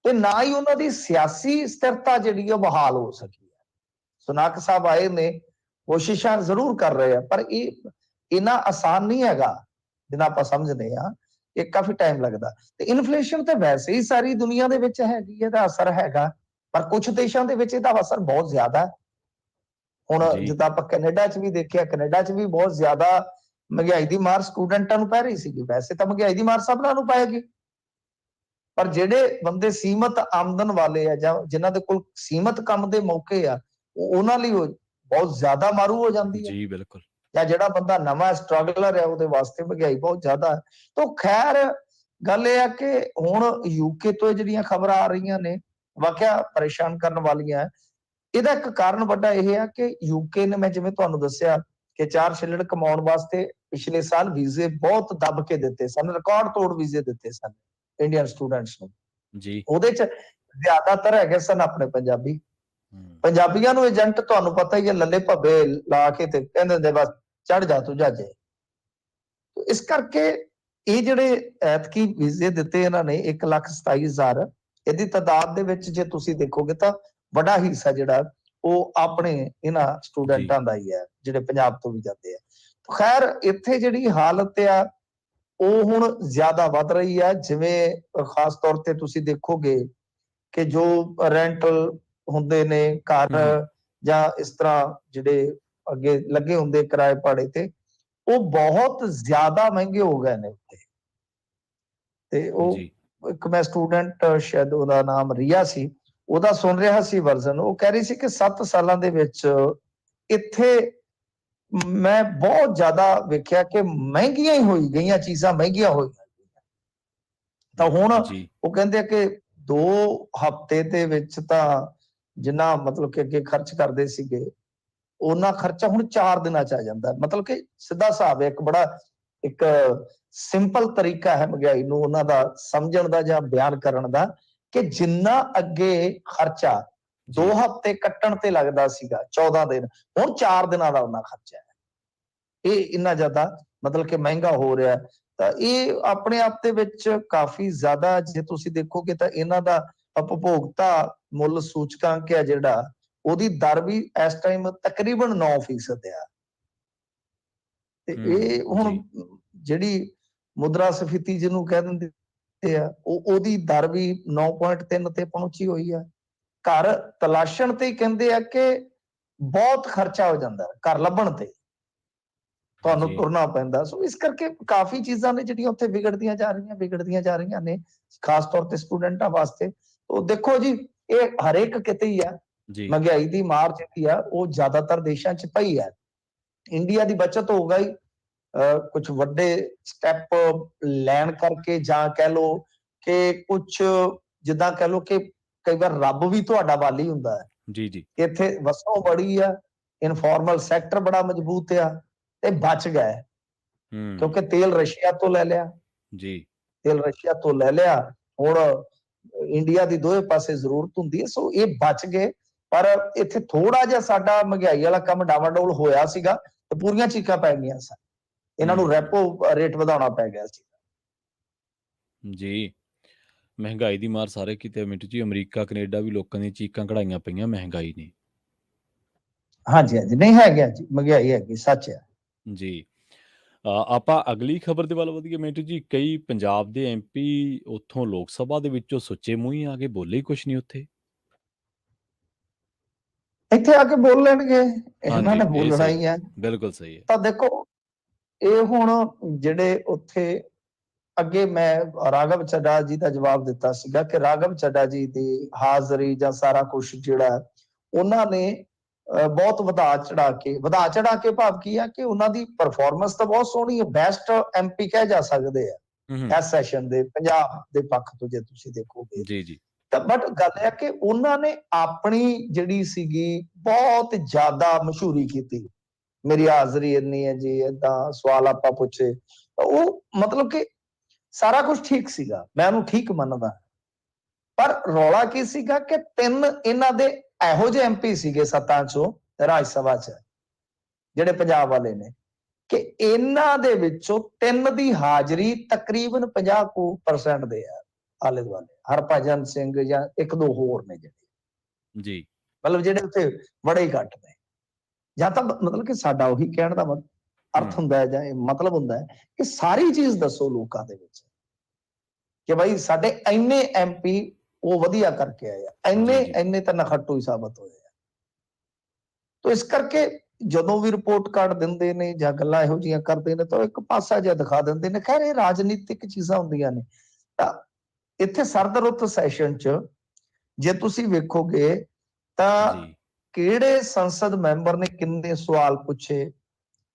ਤੇ ਨਾ ਹੀ ਉਹਨਾਂ ਦੀ ਸਿਆਸੀ ਸਥਿਰਤਾ ਜਿਹੜੀ ਹੈ ਬਹਾਲ ਹੋ ਸਕੀ ਹੈ। ਸੁਨਾਕ ਸਾਹਿਬ ਆਏ ਨੇ, ਕੋਸ਼ਿਸ਼ਾਂ ਜ਼ਰੂਰ ਕਰ ਰਹੇ ਆ, ਪਰ ਇਹ ਇੰਨਾ ਆਸਾਨ ਨਹੀਂ ਹੈਗਾ ਜਿੰਨਾ ਆਪਾਂ ਸਮਝਦੇ ਹਾਂ। ਇਹ ਕਾਫੀ ਟਾਈਮ ਲੱਗਦਾ। ਤੇ ਇਨਫਲੇਸ਼ਨ ਤੇ ਵੈਸੇ ਹੀ ਸਾਰੀ ਦੁਨੀਆ ਦੇ ਵਿੱਚ ਹੈਗੀ, ਇਹਦਾ ਅਸਰ ਹੈਗਾ, ਪਰ ਕੁਝ ਦੇਸ਼ਾਂ ਦੇ ਵਿੱਚ ਇਹਦਾ ਅਸਰ ਬਹੁਤ ਜ਼ਿਆਦਾ ਹੈ। ਹੁਣ ਜੀ ਜਿੱਦਾਂ ਆਪਾਂ ਕੈਨੇਡਾ 'ਚ ਵੀ ਦੇਖਿਆ, ਕੈਨੇਡਾ 'ਚ ਵੀ ਬਹੁਤ ਜ਼ਿਆਦਾ ਮਹਿੰਗਾਈ ਦੀ ਮਾਰ ਸਟੂਡੈਂਟਾਂ ਨੂੰ ਪੈ ਰਹੀ ਸੀਗੀ। ਵੈਸੇ ਤਾਂ ਮਹਿੰਗਾਈ ਦੀ ਮਾਰ ਸਭਨਾਂ ਨੂੰ ਪਏਗੀ, ਪਰ ਜਿਹੜੇ ਬੰਦੇ ਸੀਮਤ ਆਮਦਨ ਵਾਲੇ ਆ ਜਾਂ ਜਿਨ੍ਹਾਂ ਦੇ ਕੋਲ ਸੀਮਤ ਕੰਮ ਦੇ ਮੌਕੇ ਆ, ਉਹਨਾਂ ਲਈ ਬਹੁਤ ਜ਼ਿਆਦਾ ਮਾਰੂ ਹੋ ਜਾਂਦੀ ਹੈ। ਜੀ ਬਿਲਕੁਲ। ਜਾਂ ਜਿਹੜਾ ਬੰਦਾ ਨਵਾਂ ਸਟਰਗਲਰ ਹੈ ਉਹਦੇ ਵਾਸਤੇ ਮਹਿੰਗਾਈ ਬਹੁਤ ਜ਼ਿਆਦਾ ਹੈ। ਤਾਂ ਖੈਰ ਗੱਲ ਇਹ ਆ ਕਿ ਹੁਣ ਯੂਕੇ ਤੋਂ ਜਿਹੜੀਆਂ ਖਬਰਾਂ ਆ ਰਹੀਆਂ ਨੇ ਵਾਕਿਆ ਪਰੇਸ਼ਾਨ ਕਰਨ ਵਾਲੀਆਂ। ਇਹਦਾ ਇੱਕ ਕਾਰਨ ਵੱਡਾ ਇਹ ਆ ਕਿ ਯੂਕੇ ਨੇ, ਮੈਂ ਜਿਵੇਂ ਤੁਹਾਨੂੰ ਦੱਸਿਆ ਕਿ 4 ਛਿੱਲੜ ਕਮਾਉਣ ਵਾਸਤੇ ਪਿਛਲੇ ਸਾਲ ਵੀਜ਼ੇ ਬਹੁਤ ਦੱਬ ਕੇ ਦਿੱਤੇ ਸਨ, ਰਿਕਾਰਡ ਤੋੜ ਵੀਜ਼ੇ ਦਿੱਤੇ ਸਨ ਇੰਡੀਅਨ ਸਟੂਡੈਂਟਸ ਨੂੰ। ਜੀ ਉਹਦੇ 'ਚ ਜ਼ਿਆਦਾਤਰ ਹੈਗੇ ਸਨ ਆਪਣੇ ਪੰਜਾਬੀ। ਪੰਜਾਬੀਆਂ ਨੂੰ ਏਜੰਟ ਤੁਹਾਨੂੰ ਪਤਾ ਹੀ ਹੈ ਲੱਲੇ ਭੱਬੇ ਲਾ ਕੇ ਤੇ ਕਹਿੰਦੇ ਹੁੰਦੇ ਬਸ ਚੜ ਜਾ ਤੂੰ ਜਹਾਜ਼ੇ। ਇਸ ਕਰਕੇ ਇਹ ਜਿਹੜੇ ਐਤਕੀ ਵੀਜ਼ੇ ਦਿੱਤੇ ਇਹਨਾਂ ਨੇ 1,27,000, ਇਹਦੀ ਤਾਦਾਦ ਦੇ ਵਿੱਚ ਜੇ ਤੁਸੀਂ ਦੇਖੋਗੇ ਤਾਂ ਵੱਡਾ ਹਿੱਸਾ ਜਿਹੜਾ ਉਹ ਆਪਣੇ ਇਹਨਾਂ ਸਟੂਡੈਂਟਾਂ ਦਾ ਹੀ ਹੈ ਜਿਹੜੇ ਪੰਜਾਬ ਤੋਂ ਵੀ ਜਾਂਦੇ ਆ। ਖੈਰ ਇੱਥੇ ਜਿਹੜੀ ਹਾਲਤ ਆ ਉਹ ਹੁਣ ਜ਼ਿਆਦਾ ਵੱਧ ਰਹੀ ਆ। ਜਿਵੇਂ ਖਾਸ ਤੌਰ ਤੇ ਤੁਸੀਂ ਦੇਖੋਗੇ ਕਿ ਜੋ ਰੈਂਟਲ ਹੁੰਦੇ ਨੇ ਘਰ ਜਾਂ ਇਸ ਤਰ੍ਹਾਂ ਜਿਹੜੇ ਅੱਗੇ ਲੱਗੇ ਹੁੰਦੇ ਕਿਰਾਏ ਭਾੜੇ ਤੇ, ਉਹ ਬਹੁਤ ਜ਼ਿਆਦਾ ਮਹਿੰਗੇ ਹੋ ਗਏ ਨੇ ਉੱਥੇ। ਤੇ ਉਹ ਇੱਕ ਮੈਂ ਸਟੂਡੈਂਟ, ਸ਼ਾਇਦ ਉਹਦਾ ਨਾਮ ਰੀਆ ਸੀ, ਉਹਦਾ ਸੁਣ ਰਿਹਾ ਸੀ ਵਰਜ਼ਨ। ਉਹ ਕਹਿ ਰਹੀ ਸੀ ਕਿ 7 ਸਾਲਾਂ ਦੇ ਵਿੱਚ ਇੱਥੇ ਮੈਂ ਬਹੁਤ ਜ਼ਿਆਦਾ ਵੇਖਿਆ ਕਿ ਮਹਿੰਗੀਆਂ ਹੀ ਹੋਈ ਗਈਆਂ, ਚੀਜ਼ਾਂ ਮਹਿੰਗੀਆਂ ਹੋਈਆਂ। ਤਾਂ ਹੁਣ ਉਹ ਕਹਿੰਦੇ ਆ ਕਿ 2 ਹਫ਼ਤੇ ਦੇ ਵਿੱਚ ਤਾਂ ਜਿੰਨਾ ਮਤਲਬ ਕਿ ਅੱਗੇ ਖਰਚ ਕਰਦੇ ਸੀਗੇ ਉਹਨਾਂ ਖਰਚਾ ਹੁਣ 4 ਦਿਨਾਂ 'ਚ ਆ ਜਾਂਦਾ। ਮਤਲਬ ਕਿ ਸਿੱਧਾ ਹਿਸਾਬ ਹੈ, ਇੱਕ ਬੜਾ ਇੱਕ ਸਿੰਪਲ ਤਰੀਕਾ ਹੈ ਮਹਿੰਗਾਈ ਨੂੰ ਉਹਨਾਂ ਦਾ ਸਮਝਣ ਦਾ ਜਾਂ ਬਿਆਨ ਕਰਨ ਦਾ, ਕਿ ਜਿੰਨਾ ਅੱਗੇ ਖਰਚਾ 2 ਹਫ਼ਤੇ ਕੱਟਣ ਤੇ ਲੱਗਦਾ ਸੀਗਾ 14 ਦਿਨ, ਹੁਣ 4 ਦਿਨਾਂ ਦਾ ਉਹਨਾਂ ਖਰਚਾ ਹੈ। ਇਹ ਇੰਨਾ ਜ਼ਿਆਦਾ ਮਤਲਬ ਕਿ ਮਹਿੰਗਾ ਹੋ ਰਿਹਾ। ਤਾਂ ਇਹ ਆਪਣੇ ਆਪ ਦੇ ਵਿੱਚ ਕਾਫੀ ਜ਼ਿਆਦਾ, ਜੇ ਤੁਸੀਂ ਦੇਖੋਗੇ ਤਾਂ ਇਹਨਾਂ ਦਾ ਉਪਭੋਗਤਾ ਮੁੱਲ ਸੂਚਕਾਂਕ ਹੈ ਜਿਹੜਾ, ਉਹਦੀ ਦਰ ਵੀ ਇਸ ਟਾਈਮ ਤਕਰੀਬਨ 9% ਆ। ਤੇ ਇਹ ਹੁਣ ਜਿਹੜੀ ਮੁਦਰਾ ਸਫੀਤੀ ਜਿਹਨੂੰ ਕਹਿ ਦਿੰਦੇ ਆ, ਉਹਦੀ ਦਰ ਵੀ 9.3 ਤੇ ਪਹੁੰਚੀ ਹੋਈ ਆ। ਘਰ ਤਲਾਸ਼ਣ ਤੇ ਹੀ ਕਹਿੰਦੇ ਆ ਕਿ ਬਹੁਤ ਖਰਚਾ ਹੋ ਜਾਂਦਾ ਘਰ ਲੱਭਣ ਤੇ, ਤੁਹਾਨੂੰ ਤੁਰਨਾ ਪੈਂਦਾ। ਸੋ ਇਸ ਕਰਕੇ ਕਾਫੀ ਚੀਜ਼ਾਂ ਨੇ ਜਿਹੜੀਆਂ ਉੱਥੇ ਵਿਗੜਦੀਆਂ ਜਾ ਰਹੀਆਂ ਨੇ, ਖਾਸ ਤੌਰ ਤੇ ਸਟੂਡੈਂਟਾਂ ਵਾਸਤੇ। ਉਹ ਦੇਖੋ ਜੀ, ਇਹ ਹਰੇਕ ਕਿਤੇ ਹੀ ਆ, ਮਹਿੰਗਾਈ ਦੀ ਮਾਰ ਜਿਹੜੀ ਆ ਉਹ ਜ਼ਿਆਦਾਤਰ ਦੇਸ਼ਾਂ 'ਚ ਪਈ ਹੈ। ਇੰਡੀਆ ਦੀ ਬਚਤ ਹੋ ਗਈ ਕੁਝ ਵੱਡੇ ਸਟੈਪ ਲੈਣ ਕਰਕੇ, ਜਾਂ ਕਹਿ ਲਓ ਕਿ ਕੁਝ ਜਿੱਦਾਂ ਕਹਿ ਲਓ ਕਿ ਕਈ ਵਾਰ ਰੱਬ ਵੀ ਤੁਹਾਡਾ ਵਾਲੀ ਹੁੰਦਾ ਹੈ। ਜੀ ਇੱਥੇ ਵਸੋਂ ਬੜੀ ਆ, ਇਨਫਾਰਮਲ ਸੈਕਟਰ ਬੜਾ ਮਜ਼ਬੂਤ ਆ, ਤੇ ਬਚ ਗਏ ਕਿਉਂਕਿ ਤੇਲ ਰਸ਼ੀਆ ਤੋਂ ਲੈ ਲਿਆ। ਤੇਲ ਰਸ਼ੀਆ ਤੋਂ ਲੈ ਲਿਆ, ਹੁਣ ਇੰਡੀਆ ਦੀ ਦੋਵੇਂ ਪਾਸੇ ਜ਼ਰੂਰਤ ਹੁੰਦੀ ਹੈ। ਸੋ ਇਹ ਬਚ ਗਏ, ਪਰ ਇੱਥੇ ਥੋੜਾ ਜਿਹਾ ਸਾਡਾ ਮਹਿੰਗਾਈ ਵਾਲਾ ਕੰਮ ਡਾਵਾਡੋਲ ਹੋਇਆ ਸੀਗਾ ਤੇ ਪੂਰੀਆਂ ਚੀਕਾਂ ਪੈ ਗਈਆਂ ਸਨ। ਇਹਨਾਂ ਨੂੰ ਰੈਪੋ ਰੇਟ ਵਧਾਉਣਾ ਪੈ ਗਿਆ ਸੀ ਜੀ। ਮਹਿੰਗਾਈ ਦੀ ਮਾਰ ਸਾਰੇ ਕਿਤੇ ਮਿੰਟੂ ਜੀ, ਅਮਰੀਕਾ ਕੈਨੇਡਾ ਵੀ ਲੋਕਾਂ ਦੀਆਂ ਚੀਕਾਂ ਕਢਾਈਆਂ ਪਈਆਂ ਮਹਿੰਗਾਈ ਨੇ। ਹਾਂਜੀ ਹਾਂਜੀ, ਨਹੀਂ ਹੈਗਾ ਜੀ, ਮਹਿੰਗਾਈ ਹੈਗੀ, ਸੱਚ ਹੈ ਜੀ। ਆਪਾਂ ਅਗਲੀ ਖਬਰ ਦੇ ਵੱਲ ਵਧੀਏ ਮਿੰਟੂ ਜੀ। ਕਈ ਪੰਜਾਬ ਦੇ MP ਉੱਥੋਂ ਲੋਕ ਸਭਾ ਦੇ ਵਿੱਚੋਂ ਸੁੱਚੇ ਮੂੰਹ ਹੀ ਆ ਕੇ ਬੋਲੇ ਹੀ ਕੁਛ ਨਹੀਂ ਉੱਥੇ। ਇੱਥੇ ਆ ਕੇ ਬੋਲ ਲੈਣਗੇ, ਇਹਨਾਂ ਹਾਂਜੀ, ਨੇ ਇਹ ਬੋਲਣਾ ਸਹੀ ਹੀ ਹੈ। ਬਿਲਕੁਲ ਸਹੀ ਹੈ। ਤਾਂ ਦੇਖੋ, ਇਹ ਹੁਣ ਜਿਹੜੇ ਉੱਥੇ ਅੱਗੇ ਮੈਂ ਰਾਘਵ ਚੱਡਾ ਜੀ ਦਾ ਜਵਾਬ ਦਿੱਤਾ ਸੀਗਾ ਕਿ ਰਾਘਵ ਚੱਡਾ ਜੀ ਦੀ ਹਾਜ਼ਰੀ ਜਾਂ ਸਾਰਾ ਕੁਝ ਜਿਹੜਾ ਉਹਨਾਂ ਨੇ ਬਹੁਤ ਵਧਾ ਚੜਾ ਕੇ ਭਾਵ ਕੀ ਆ ਕਿ ਉਹਨਾਂ ਦੀ ਪਰਫਾਰਮੈਂਸ ਤਾਂ ਬਹੁਤ ਸੋਹਣੀ ਹੈ, ਬੈਸਟ MP ਕਹਿ ਜਾ ਸਕਦੇ ਆ ਇਸ ਸੈਸ਼ਨ ਦੇ ਪੰਜਾਬ ਦੇ ਪੱਖ ਤੋਂ ਜੇ ਤੁਸੀਂ ਦੇਖੋਗੇ ਜੀ ਜੀ। ਤਾਂ ਬਟ ਗੱਲ ਹੈ ਕਿ ਉਹਨਾਂ ਨੇ ਆਪਣੀ ਜਿਹੜੀ ਸੀਗੀ ਬਹੁਤ ਜ਼ਿਆਦਾ ਮਸ਼ਹੂਰੀ ਕੀਤੀ, ਮੇਰੀ ਹਾਜ਼ਰੀ ਇੰਨੀ ਹੈ ਜੀ, ਏਦਾਂ ਸਵਾਲ ਆਪਾਂ ਪੁੱਛੇ, ਉਹ ਮਤਲਬ ਕਿ ਸਾਰਾ ਕੁਝ ਠੀਕ ਸੀਗਾ, ਮੈਂ ਉਹਨੂੰ ਠੀਕ ਮੰਨਦਾ। ਪਰ ਰੌਲਾ ਕੀ ਸੀਗਾ ਕਿ 3 ਇਹਨਾਂ ਦੇ ਇਹੋ ਜਿਹੇ MP ਸੀਗੇ 7 ਚੋਂ ਰਾਜ ਸਭਾ 'ਚ ਜਿਹੜੇ ਪੰਜਾਬ ਵਾਲੇ ਨੇ, ਕਿ ਇਹਨਾਂ ਦੇ ਵਿੱਚੋਂ 3 ਦੀ ਹਾਜ਼ਰੀ ਤਕਰੀਬਨ 50% ਦੇ ਆ ਆਲੇ ਦੁਆਲੇ, ਹਰਭਜਨ ਸਿੰਘ ਜਾਂ 1-2 ਹੋਰ ਨੇ ਜਿਹੜੇ ਜੀ, ਮਤਲਬ ਜਿਹੜੇ ਉੱਥੇ ਬੜੇ ਹੀ ਘੱਟ ਨੇ। ਜਾਂ ਤਾਂ ਮਤਲਬ ਕਿ ਸਾਡਾ ਉਹੀ ਕਹਿਣ ਦਾ ਅਰਥ ਹੁੰਦਾ ਹੈ ਜਾਂ ਮਤਲਬ ਹੁੰਦਾ ਹੈ ਕਿ ਸਾਰੀ ਚੀਜ਼ ਦੱਸੋ ਲੋਕਾਂ ਦੇ ਵਿੱਚ ਕਿ ਭਾਈ ਸਾਡੇ ਇੰਨੇ MP ਉਹ ਵਧੀਆ ਕਰਕੇ ਆਏ ਆ, ਇੰਨੇ ਤਾਂ ਨਖੱਟੂ ਹੀ ਸਾਬਤ ਹੋਏ ਆ। ਤਾਂ ਇਸ ਕਰਕੇ ਜਦੋਂ ਵੀ ਰਿਪੋਰਟ ਕਾਰਡ ਦਿੰਦੇ ਨੇ ਜਾਂ ਗੱਲਾਂ ਇਹੋ ਜਿਹੀਆਂ ਕਰਦੇ ਨੇ ਤਾਂ ਇੱਕ ਪਾਸਾ ਜਿਹਾ ਦਿਖਾ ਦਿੰਦੇ ਨੇ। ਖੈਰ ਇਹ ਰਾਜਨੀਤਿਕ ਚੀਜ਼ਾਂ ਹੁੰਦੀਆਂ ਨੇ। ਤਾਂ ਇੱਥੇ ਸਰਦਰੁੱਤ ਸੈਸ਼ਨ 'ਚ ਜੇ ਤੁਸੀਂ ਵੇਖੋਗੇ ਤਾਂ ਕਿਹੜੇ ਸੰਸਦ ਮੈਂਬਰ ਨੇ ਕਿੰਨੇ ਸਵਾਲ ਪੁੱਛੇ,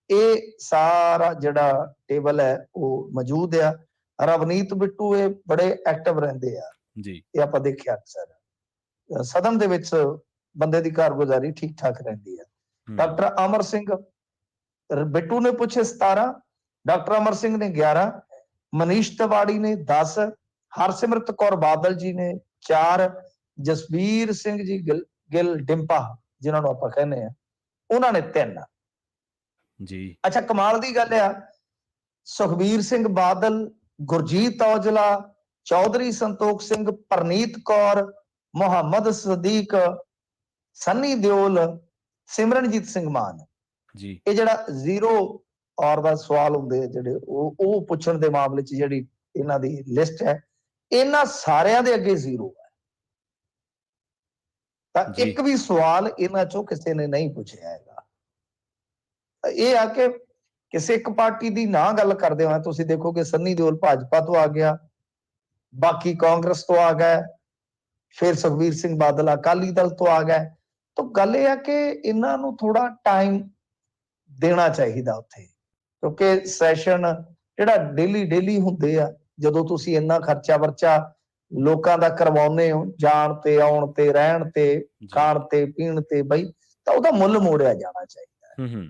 ਇਹ ਸਾਰਾ ਜਿਹੜਾ ਟੇਬਲ ਹੈ ਉਹ ਮੌਜੂਦ ਆ। ਰਵਨੀਤ ਬਿੱਟੂ ਇਹ ਬੜੇ ਐਕਟਿਵ ਰਹਿੰਦੇ ਆ ਜੀ, ਇਹ ਆਪਾਂ ਦੇਖਿਆ ਅਕਸਰ ਸਦਨ ਦੇ ਵਿੱਚ ਬੰਦੇ ਦੀ ਕਾਰਗੁਜ਼ਾਰੀ ਠੀਕ ਠਾਕ ਰਹਿੰਦੀ ਹੈ। ਡਾਕਟਰ ਅਮਰ ਸਿੰਘ ਬਿੱਟੂ ਨੇ ਪੁੱਛੇ 17, ਡਾਕਟਰ ਅਮਰ ਸਿੰਘ ਨੇ 11, ਮਨੀਸ਼ ਤਿਵਾੜੀ ਨੇ 10, ਹਰਸਿਮਰਤ ਕੌਰ ਬਾਦਲ ਜੀ ਨੇ 4, ਜਸਬੀਰ ਸਿੰਘ ਜੀ ਗਿੱਲ ਡਿੰਪਾ ਜਿਨ੍ਹਾਂ ਨੂੰ ਆਪਾਂ ਕਹਿੰਦੇ ਆ ਉਹਨਾਂ ਨੇ 3 ਜੀ। ਅੱਛਾ, ਕਮਾਲ ਦੀ ਗੱਲ ਆ, ਸੁਖਬੀਰ ਸਿੰਘ ਬਾਦਲ, ਗੁਰਜੀਤ ਔਜਲਾ, ਚੌਧਰੀ ਸੰਤੋਖ ਸਿੰਘ, ਪਰਨੀਤ ਕੌਰ, ਮੁਹੰਮਦ ਸਦੀਕ, ਸੰਨੀ ਦਿਓਲ, ਸਿਮਰਨਜੀਤ ਸਿੰਘ ਮਾਨ ਜੀ, ਇਹ ਜਿਹੜਾ 0 ਔਰ ਦਾ ਸਵਾਲ ਹੁੰਦੇ ਆ ਜਿਹੜੇ ਉਹ ਪੁੱਛਣ ਦੇ ਮਾਮਲੇ 'ਚ ਜਿਹੜੀ ਇਹਨਾਂ ਦੀ ਲਿਸਟ ਹੈ, ਇਹਨਾਂ ਸਾਰਿਆਂ ਦੇ ਅੱਗੇ 0 ਹੈ। ਤਾਂ ਇੱਕ ਵੀ ਸਵਾਲ ਇਹਨਾਂ 'ਚੋਂ ਕਿਸੇ ਨੇ ਨਹੀਂ ਪੁੱਛਿਆ ਹੈਗਾ। ਇਹ ਆ ਕਿ ਕਿਸੇ ਇੱਕ ਪਾਰਟੀ ਦੀ ਨਾ ਗੱਲ ਕਰਦੇ ਹੋ ਤੁਸੀਂ ਦੇਖੋਗੇ ਸੰਨੀ ਦਿਓਲ ਭਾਜਪਾ ਤੋਂ ਆ ਗਿਆ, ਬਾਕੀ ਕਾਂਗਰਸ ਤੋਂ ਆ ਗਏ, ਫਿਰ ਸੁਖਬੀਰ ਸਿੰਘ ਬਾਦਲ ਅਕਾਲੀ ਦਲ ਤੋਂ ਆ ਗਏ। ਤਾਂ ਗੱਲ ਇਹ ਆ ਕਿ ਇਹਨਾਂ ਨੂੰ ਥੋੜਾ ਟਾਈਮ ਦੇਣਾ ਚਾਹੀਦਾ ਉੱਥੇ, ਕਿਉਂਕਿ ਸੈਸ਼ਨ ਜਿਹੜਾ ਡੇਲੀ ਹੁੰਦੇ ਆ, ਜਦੋਂ ਤੁਸੀਂ ਇੰਨਾ ਖਰਚਾ ਵਰਚਾ ਲੋਕਾਂ ਦਾ ਕਰਵਾਉਂਦੇ ਹੋ, ਜਾਣ ਤੇ ਆਉਣ ਤੇ ਰਹਿਣ ਤੇ ਖਾਣ ਤੇ ਪੀਣ ਤੇ ਬਈ, ਤਾਂ ਉਹਦਾ ਮੁੱਲ ਮੋੜਿਆ ਜਾਣਾ ਚਾਹੀਦਾ ਹੈ।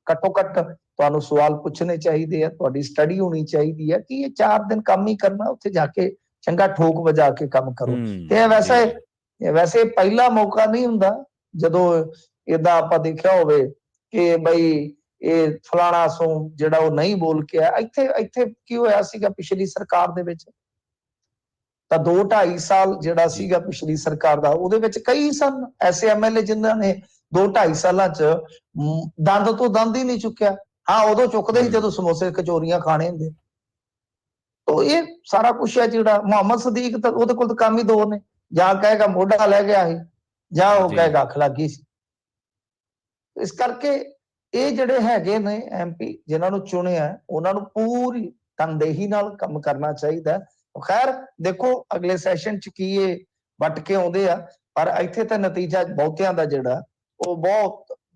ਘੱਟੋ ਘੱਟ ਤੁਹਾਨੂੰ ਸਵਾਲ ਪੁੱਛਣੇ ਚਾਹੀਦੇ ਆ, ਤੁਹਾਡੀ ਸਟੱਡੀ ਹੋਣੀ ਚਾਹੀਦੀ ਹੈ ਕਿ ਇਹ 4 ਦਿਨ ਕੰਮ ਹੀ ਕਰਨਾ, ਉੱਥੇ ਜਾ ਕੇ ਚੰਗਾ ਠੋਕ ਵਜਾ ਕੇ ਕੰਮ ਕਰੋ। ਤੇ ਵੈਸੇ ਪਹਿਲਾ ਮੌਕਾ ਨਹੀਂ ਹੁੰਦਾ ਜਦੋਂ ਏਦਾਂ ਆਪਾਂ ਦੇਖਿਆ ਹੋਵੇ ਕਿ ਬਈ ਇਹ ਫਲਾਣਾ ਸੋ ਜਿਹੜਾ ਉਹ ਨਹੀਂ ਬੋਲ ਕੇ ਆਇਆ। ਇੱਥੇ ਕੀ ਹੋਇਆ ਸੀਗਾ ਪਿਛਲੀ ਸਰਕਾਰ ਦੇ ਵਿੱਚ, ਤਾਂ 2-2.5 ਸਾਲ ਜਿਹੜਾ ਸੀਗਾ ਪਿਛਲੀ ਸਰਕਾਰ ਦਾ, ਉਹਦੇ ਵਿੱਚ ਕਈ ਸਨ ਐਸੇ MLA ਜਿਨ੍ਹਾਂ ਨੇ 2-2.5 ਸਾਲਾਂ 'ਚ ਦੰਦ ਤੋਂ ਦੰਦ ਹੀ ਨਹੀਂ ਚੁੱਕਿਆ। ਹਾਂ, ਉਦੋਂ ਚੁੱਕਦੇ ਸੀ ਜਦੋਂ ਸਮੋਸੇ ਕਚੋਰੀਆਂ ਖਾਣੇ ਹੁੰਦੇ। ਤਾਂ ਇਹ ਸਾਰਾ ਕੁਛ ਹੈ ਜਿਹੜਾ ਮੁਹੰਮਦ ਸਦੀਕ, ਤਾਂ ਉਹਦੇ ਕੋਲ ਤਾਂ ਕੰਮ ਹੀ 2 ਨੇ, ਜਾਂ ਕਹੇਗਾ ਮੋਢਾ ਲੈ ਗਿਆ ਸੀ ਜਾਂ ਉਹ ਕਹੇਗਾ ਅੱਖ ਲੱਗ ਗਈ ਸੀ। ਇਸ ਕਰਕੇ ਇਹ ਜਿਹੜੇ ਹੈਗੇ ਨੇ MP ਜਿਨ੍ਹਾਂ ਨੂੰ ਚੁਣਿਆ, ਉਹਨਾਂ ਨੂੰ ਪੂਰੀ ਤਨਦੇਹੀ ਨਾਲ ਕੰਮ ਕਰਨਾ ਚਾਹੀਦਾ। ਖੈਰ ਦੇਖੋ ਅਗਲੇ ਸੈਸ਼ਨ 'ਚ ਕੀ ਇਹ ਵੱਟ ਕੇ ਆਉਂਦੇ ਆ, ਪਰ ਇੱਥੇ ਤਾਂ ਨਤੀਜਾ ਬਹੁਤਿਆਂ ਦਾ ਜਿਹੜਾ ਉਹ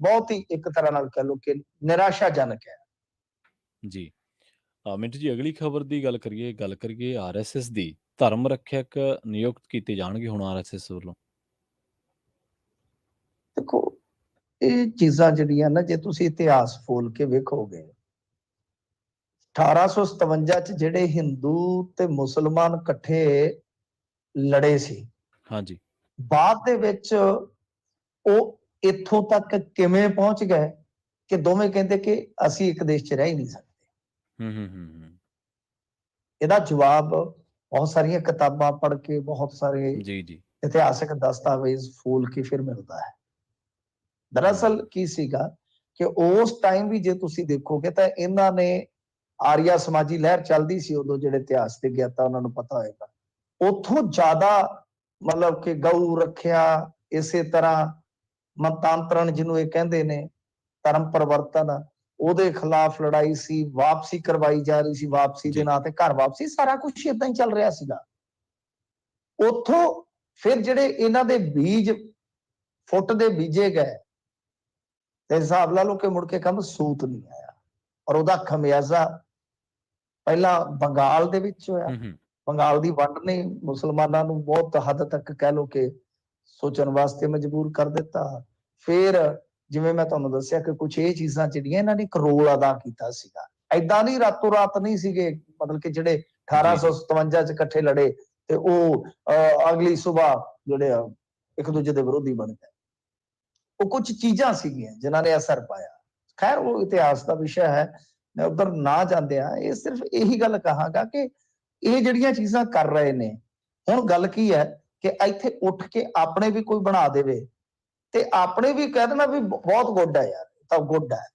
ਬਹੁਤ ਹੀ ਇੱਕ ਤਰ੍ਹਾਂ ਨਾਲ ਕਹਿ ਲਓ ਕਿ ਨਿਰਾਸ਼ਾਜਨਕ ਹੈ ਜੀ। ਮਿੰਟੂ ਜੀ, ਅਗਲੀ ਖਬਰ ਦੀ ਗੱਲ ਕਰੀਏ RSS ਦੀ। ਧਰਮ ਰੱਖਿਅਕ ਨਿਯੁਕਤ ਕੀਤੇ ਜਾਣਗੇ ਹੁਣ RSS ਵੱਲੋਂ। ਦੇਖੋ ਇਹ ਚੀਜ਼ਾਂ ਜਿਹੜੀਆਂ ਨਾ, ਜੇ ਤੁਸੀਂ ਇਤਿਹਾਸ ਫੋਲ ਕੇ ਵੇਖੋਗੇ, 1857 'ਚ ਜਿਹੜੇ ਹਿੰਦੂ ਤੇ ਮੁਸਲਮਾਨ ਇਕੱਠੇ ਲੜੇ ਸੀ, ਹਾਂਜੀ, ਬਾਅਦ ਦੇ ਵਿੱਚ ਉਹ ਇੱਥੋਂ ਤੱਕ ਕਿਵੇਂ ਪਹੁੰਚ ਗਏ ਕਿ ਦੋਵੇਂ ਕਹਿੰਦੇ ਕਿ ਅਸੀਂ ਇੱਕ ਦੇਸ਼ 'ਚ ਰਹਿ ਹੀ ਨਹੀਂ ਸਕਦੇ। ਇਹਦਾ ਜਵਾਬ ਬਹੁਤ ਸਾਰੀਆਂ ਕਿਤਾਬਾਂ ਪੜ੍ਹ ਕੇ, ਬਹੁਤ ਸਾਰੇ ਜੀ ਜੀ ਇਤਿਹਾਸਕ ਦਸਤਾਵੇਜ਼ ਫੋਲ ਕੇ ਫਿਰ ਮਿਲਦਾ ਹੈ। ਦਰਅਸਲ ਕੀ ਸੀਗਾ ਕਿ ਉਸ ਟਾਈਮ ਵੀ ਜੇ ਤੁਸੀਂ ਦੇਖੋਗੇ ਤਾਂ ਇਹਨਾਂ ਨੇ ਆਰੀਆ ਸਮਾਜੀ ਲਹਿਰ ਚੱਲਦੀ ਸੀ ਉਦੋਂ, ਜਿਹੜੇ ਇਤਿਹਾਸ ਦੇ ਗਿਆਤਾ ਉਹਨਾਂ ਨੂੰ ਪਤਾ ਹੋਏਗਾ, ਉੱਥੋਂ ਜ਼ਿਆਦਾ ਮਤਲਬ ਕਿ ਗਊ ਰੱਖਿਆ, ਇਸੇ ਤਰ੍ਹਾਂ ਮਤਾਂਤਰਣ ਜਿਹਨੂੰ ਇਹ ਕਹਿੰਦੇ ਨੇ, ਧਰਮ ਪਰਿਵਰਤਨ, ਉਹਦੇ ਖਿਲਾਫ ਲੜਾਈ ਸੀ, ਵਾਪਸੀ ਕਰਵਾਈ ਜਾ ਰਹੀ ਸੀ, ਵਾਪਸੀ ਦੇ ਨਾਂ ਤੇ ਘਰ ਵਾਪਸੀ, ਸਾਰਾ ਕੁਝ ਏਦਾਂ ਹੀ ਚੱਲ ਰਿਹਾ ਸੀਗਾ। ਉੱਥੋਂ ਫਿਰ ਜਿਹੜੇ ਇਹਨਾਂ ਦੇ ਬੀਜ ਫੁੱਟ ਦੇ ਬੀਜੇ ਗਏ ਤੇ ਹਿਸਾਬ ਲਾ ਲਓ ਕਿ ਮੁੜ ਕੇ ਕੰਮ ਸੂਤ ਨਹੀਂ ਆਇਆ, ਔਰ ਉਹਦਾ ਖਮਿਆਜ਼ਾ ਪਹਿਲਾਂ ਬੰਗਾਲ ਦੇ ਵਿੱਚ ਹੋਇਆ। ਬੰਗਾਲ ਦੀ ਵੰਡ ਨੇ ਮੁਸਲਮਾਨਾਂ ਨੂੰ ਬਹੁਤ ਹੱਦ ਤੱਕ ਕਹਿ ਲਓ ਕਿ ਸੋਚਣ ਵਾਸਤੇ ਮਜਬੂਰ ਕਰ ਦਿੱਤਾ। ਫਿਰ ਜਿਵੇਂ ਮੈਂ ਤੁਹਾਨੂੰ ਦੱਸਿਆ ਕਿ ਕੁਝ ਇਹ ਚੀਜ਼ਾਂ ਜਿਹੜੀਆਂ ਇਹਨਾਂ ਨੇ ਇੱਕ ਰੋਲ ਅਦਾ ਕੀਤਾ ਸੀਗਾ, ਏਦਾਂ ਨਹੀਂ ਰਾਤੋਂ ਰਾਤ ਨਹੀਂ ਸੀਗੇ, ਮਤਲਬ ਕਿ ਜਿਹੜੇ 1857 ਚ ਇਕੱਠੇ ਲੜੇ ਤੇ ਉਹ ਅਗਲੀ ਸੁਬਾਹ ਜਿਹੜੇ ਇੱਕ ਦੂਜੇ ਦੇ ਵਿਰੋਧੀ ਬਣ ਗਏ। ਉਹ ਕੁਝ ਚੀਜ਼ਾਂ ਸੀਗੀਆਂ ਜਿਨ੍ਹਾਂ ਨੇ ਅਸਰ ਪਾਇਆ। ਖੈਰ ਉਹ ਇਤਿਹਾਸ ਦਾ ਵਿਸ਼ਾ ਹੈ, ਮੈਂ ਉਧਰ ਨਾ ਜਾਂਦਿਆਂ ਇਹ ਸਿਰਫ ਇਹੀ ਗੱਲ ਕਹਾਂਗਾ ਕਿ ਇਹ ਜਿਹੜੀਆਂ ਚੀਜ਼ਾਂ ਕਰ ਰਹੇ ਨੇ, ਹੁਣ ਗੱਲ ਕੀ ਹੈ ਕਿ ਇੱਥੇ ਉੱਠ ਕੇ ਆਪਣੇ ਵੀ ਕੋਈ ਬਣਾ ਦੇਵੇ ਤੇ ਆਪਣੇ ਵੀ ਕਹਿ ਦੇਣਾ ਵੀ ਬਹੁਤ ਗੁੱਡ ਹੈ ਯਾਰ, ਤਾਂ ਗੁੱਡ ਹੈ,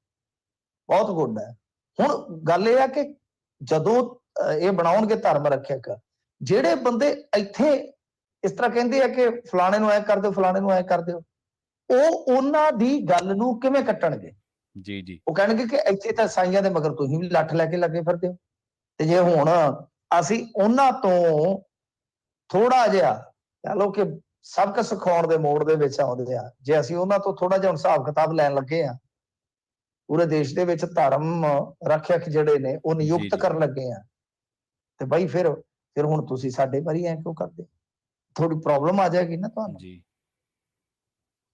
ਬਹੁਤ ਗੁੱਡ ਹੈ। ਹੁਣ ਗੱਲ ਇਹ ਆ ਕਿ ਜਦੋਂ ਇਹ ਬਣਾਉਣਗੇ ਧਰਮ ਰੱਖਿਅਕ, ਜਿਹੜੇ ਬੰਦੇ ਇੱਥੇ ਇਸ ਤਰ੍ਹਾਂ ਕਹਿੰਦੇ ਆ ਕਿ ਫਲਾਣੇ ਨੂੰ ਐ ਕਰ ਦਿਓ, ਫਲਾਣੇ ਨੂੰ ਐ ਕਰ ਦਿਓ, ਉਹ ਉਹਨਾਂ ਦੀ ਗੱਲ ਨੂੰ ਕਿਵੇਂ ਕੱਟਣਗੇ? ਜੀ ਜੀ ਉਹ ਕਹਿਣਗੇ ਕਿ ਇੱਥੇ ਤਾਂ ਸਾਈਆਂ ਦੇ ਮਗਰ ਤੁਸੀਂ ਵੀ ਲੱਠ ਲੈ ਕੇ ਲੱਗੇ ਫਿਰਦੇ ਹੋ, ਤੇ ਜੇ ਹੁਣ ਅਸੀਂ ਉਹਨਾਂ ਤੋਂ ਥੋੜਾ ਜਿਹਾ ਕਹ ਲਓ ਕਿ ਸਬਕ ਸਿਖਾਉਣ ਦੇ ਮੋੜ ਦੇ ਵਿੱਚ ਆਉਂਦੇ ਆ, ਜੇ ਅਸੀਂ ਉਹਨਾਂ ਤੋਂ ਥੋੜਾ ਜਿਹਾ ਹਿਸਾਬ ਕਿਤਾਬ ਲੈਣ ਲੱਗੇ ਆ, ਪੂਰੇ ਦੇਸ਼ ਦੇ ਵਿੱਚ ਧਰਮ ਰੱਖਿਅਕ ਜਿਹੜੇ ਨੇ ਉਹ ਨਿਯੁਕਤ ਕਰਨ ਲੱਗੇ ਆ, ਤੇ ਬਾਈ ਫਿਰ ਹੁਣ ਤੁਸੀਂ ਸਾਡੇ ਬਾਰੇ ਐ ਕਿਉਂ ਕਰਦੇ? ਥੋੜੀ ਪ੍ਰੋਬਲਮ ਆ ਜਾਏਗੀ ਨਾ ਤੁਹਾਨੂੰ ਜੀ।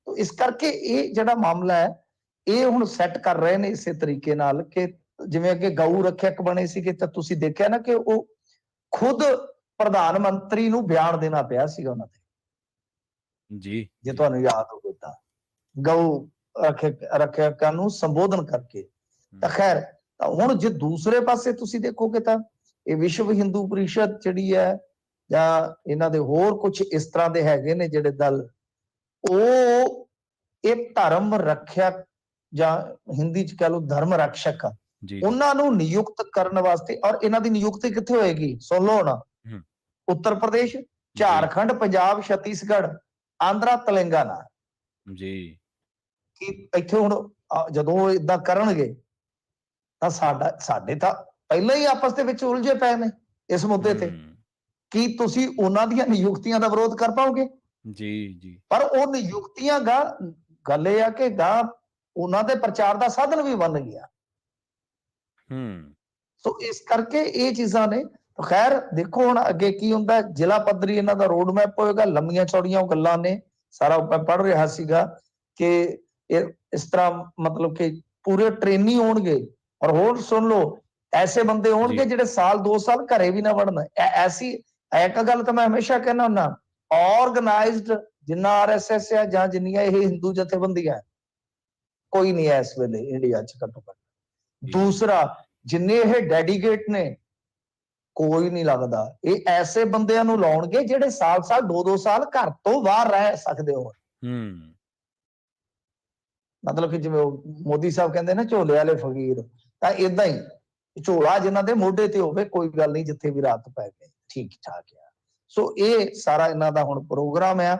ਇਸ ਕਰਕੇ ਇਹ ਜਿਹੜਾ ਮਾਮਲਾ ਹੈ ਇਹ ਹੁਣ ਸੈੱਟ ਕਰ ਰਹੇ ਨੇ ਇਸੇ ਤਰੀਕੇ ਨਾਲ ਕਿ ਜਿਵੇਂ ਕਿ ਗਊ ਰੱਖਿਅਕ ਬਣੇ ਸੀਗੇ, ਤਾਂ ਤੁਸੀਂ ਦੇਖਿਆ ਨਾ ਕਿ ਉਹ ਖੁਦ ਪ੍ਰਧਾਨ ਮੰਤਰੀ ਨੂੰ ਬਿਆਨ ਦੇਣਾ ਪਿਆ ਸੀਗਾ ਉਹਨਾਂ ਤੇ ਜੀ, ਜੇ ਤੁਹਾਨੂੰ ਯਾਦ ਹੋਵੇ ਤਾਂ ਗਊ ਰੱਖਿਅਕਾਂ ਨੂੰ ਸੰਬੋਧਨ ਕਰਕੇ। ਤਾਂ ਖੈਰ, ਤਾਂ ਹੁਣ ਜੇ ਦੂਸਰੇ ਪਾਸੇ ਤੁਸੀਂ ਦੇਖੋਗੇ ਤਾਂ ਇਹ ਵਿਸ਼ਵ ਹਿੰਦੂ ਪਰਿਸ਼ਦ ਜਿਹੜੀ ਹੈ ਜਾਂ ਇਹਨਾਂ ਦੇ ਹੋਰ ਕੁਝ ਇਸ ਤਰ੍ਹਾਂ ਦੇ ਹੈਗੇ ਨੇ ਜਿਹੜੇ ਦਲ, ਉਹ ਇਹ ਧਰਮ ਰੱਖਿਅਕ ਜਾਂ ਹਿੰਦੀ ਚ ਕਹ ਲਓ ਧਰਮ ਰਕਸ਼ਕ, ਉਹਨਾਂ ਨੂੰ ਨਿਯੁਕਤ ਕਰਨ ਵਾਸਤੇ, ਔਰ ਇਹਨਾਂ ਦੀ ਨਿਯੁਕਤੀ ਕਿੱਥੇ ਹੋਏਗੀ? ਸੁਣ ਲਓ ਨਾ, ਉੱਤਰ ਪ੍ਰਦੇਸ਼, ਝਾਰਖੰਡ, ਪੰਜਾਬ, ਛੱਤੀਸਗੜ੍ਹ, ਆਂਧਰਾ, ਤੇਲੰਗਾਨਾ ਜੀ। ਕਿ ਇੱਥੇ ਹੁਣ ਜਦੋਂ ਇਦਾਂ ਕਰਨਗੇ ਤਾਂ ਸਾਡੇ ਤਾਂ ਪਹਿਲਾਂ ਹੀ ਆਪਸ ਦੇ ਵਿੱਚ ਉਲਝੇ ਪਏ ਨੇ ਇਸ ਮੁੱਦੇ ਤੇ, ਕੀ ਤੁਸੀਂ ਉਹਨਾਂ ਦੀਆਂ ਨਿਯੁਕਤੀਆਂ ਦਾ ਵਿਰੋਧ ਕਰ ਪਾਓਗੇ? ਜੀ ਜੀ। ਪਰ ਉਹ ਨਿਯੁਕਤੀਆਂ ਗੱਲ ਇਹ ਆ ਕਿ ਉਹਨਾਂ ਦੇ ਪ੍ਰਚਾਰ ਦਾ ਸਾਧਨ ਵੀ ਬਣ ਗਿਆ। ਸੋ ਇਸ ਕਰਕੇ ਇਹ ਚੀਜ਼ਾਂ ਨੇ। ਖੈਰ ਦੇਖੋ ਹੁਣ ਅੱਗੇ ਕੀ ਹੁੰਦਾ, ਜ਼ਿਲ੍ਹਾ ਪੱਧਰੀ ਇਹਨਾਂ ਦਾ ਰੋਡ ਮੈਪ ਹੋਏਗਾ, ਲੰਮੀਆਂ ਚੌੜੀਆਂ ਉਹ ਗੱਲਾਂ ਨੇ, ਸਾਰਾ ਮੈਂ ਪੜ੍ਹ ਰਿਹਾ ਸੀਗਾ ਕਿ ਇਸ ਤਰ੍ਹਾਂ ਮਤਲਬ ਕਿ ਪੂਰੇ ਟ੍ਰੇਨੀ ਹੋਣਗੇ, ਔਰ ਹੋਰ ਸੁਣ ਲਓ ਐਸੇ ਬੰਦੇ ਹੋਣਗੇ ਜਿਹੜੇ ਸਾਲ 2 ਸਾਲ ਘਰੇ ਵੀ ਨਾ ਵੜਨ। ਐਸੀ ਇੱਕ ਗੱਲ ਤਾਂ ਮੈਂ ਹਮੇਸ਼ਾ ਕਹਿੰਦਾ ਹੁੰਦਾ, ਆਰਗੇਨਾਈਜ਼ਡ ਜਿੰਨਾ ਆਰਐਸਐਸ ਹੈ ਜਾਂ ਜਿੰਨੀਆਂ ਇਹ ਹਿੰਦੂ ਜਥੇਬੰਦੀਆਂ, ਕੋਈ ਨਹੀਂ ਹੈ ਇਸ ਵੇਲੇ ਇੰਡੀਆ ਚ ਘੱਟੋ ਘੱਟ। ਦੂਸਰਾ, ਜਿੰਨੇ ਇਹ ਡੈਡੀਕੇਟ ਨੇ, ਕੋਈ ਨਹੀਂ ਲੱਗਦਾ। ਇਹ ਐਸੇ ਬੰਦਿਆਂ ਨੂੰ ਲਾਉਣਗੇ ਜਿਹੜੇ ਸਾਲ 2-2 ਸਾਲ ਘਰ ਤੋਂ ਬਾਹਰ ਰਹਿ ਸਕਦੇ ਹੋ। ਮਤਲਬ ਕਿ ਜਿਵੇਂ ਮੋਦੀ ਸਾਹਿਬ ਕਹਿੰਦੇ ਨਾ ਝੋਲੇ ਵਾਲੇ ਫਕੀਰ, ਤਾਂ ਏਦਾਂ ਹੀ ਝੋਲਾ ਜਿਨ੍ਹਾਂ ਦੇ ਮੋਢੇ ਤੇ ਹੋਵੇ, ਕੋਈ ਗੱਲ ਨਹੀਂ, ਜਿੱਥੇ ਵੀ ਰਾਤ ਪੈ ਗਈ ਠੀਕ ਠਾਕ ਆ। ਸੋ ਇਹ ਸਾਰਾ ਇਹਨਾਂ ਦਾ ਹੁਣ ਪ੍ਰੋਗਰਾਮ ਆ।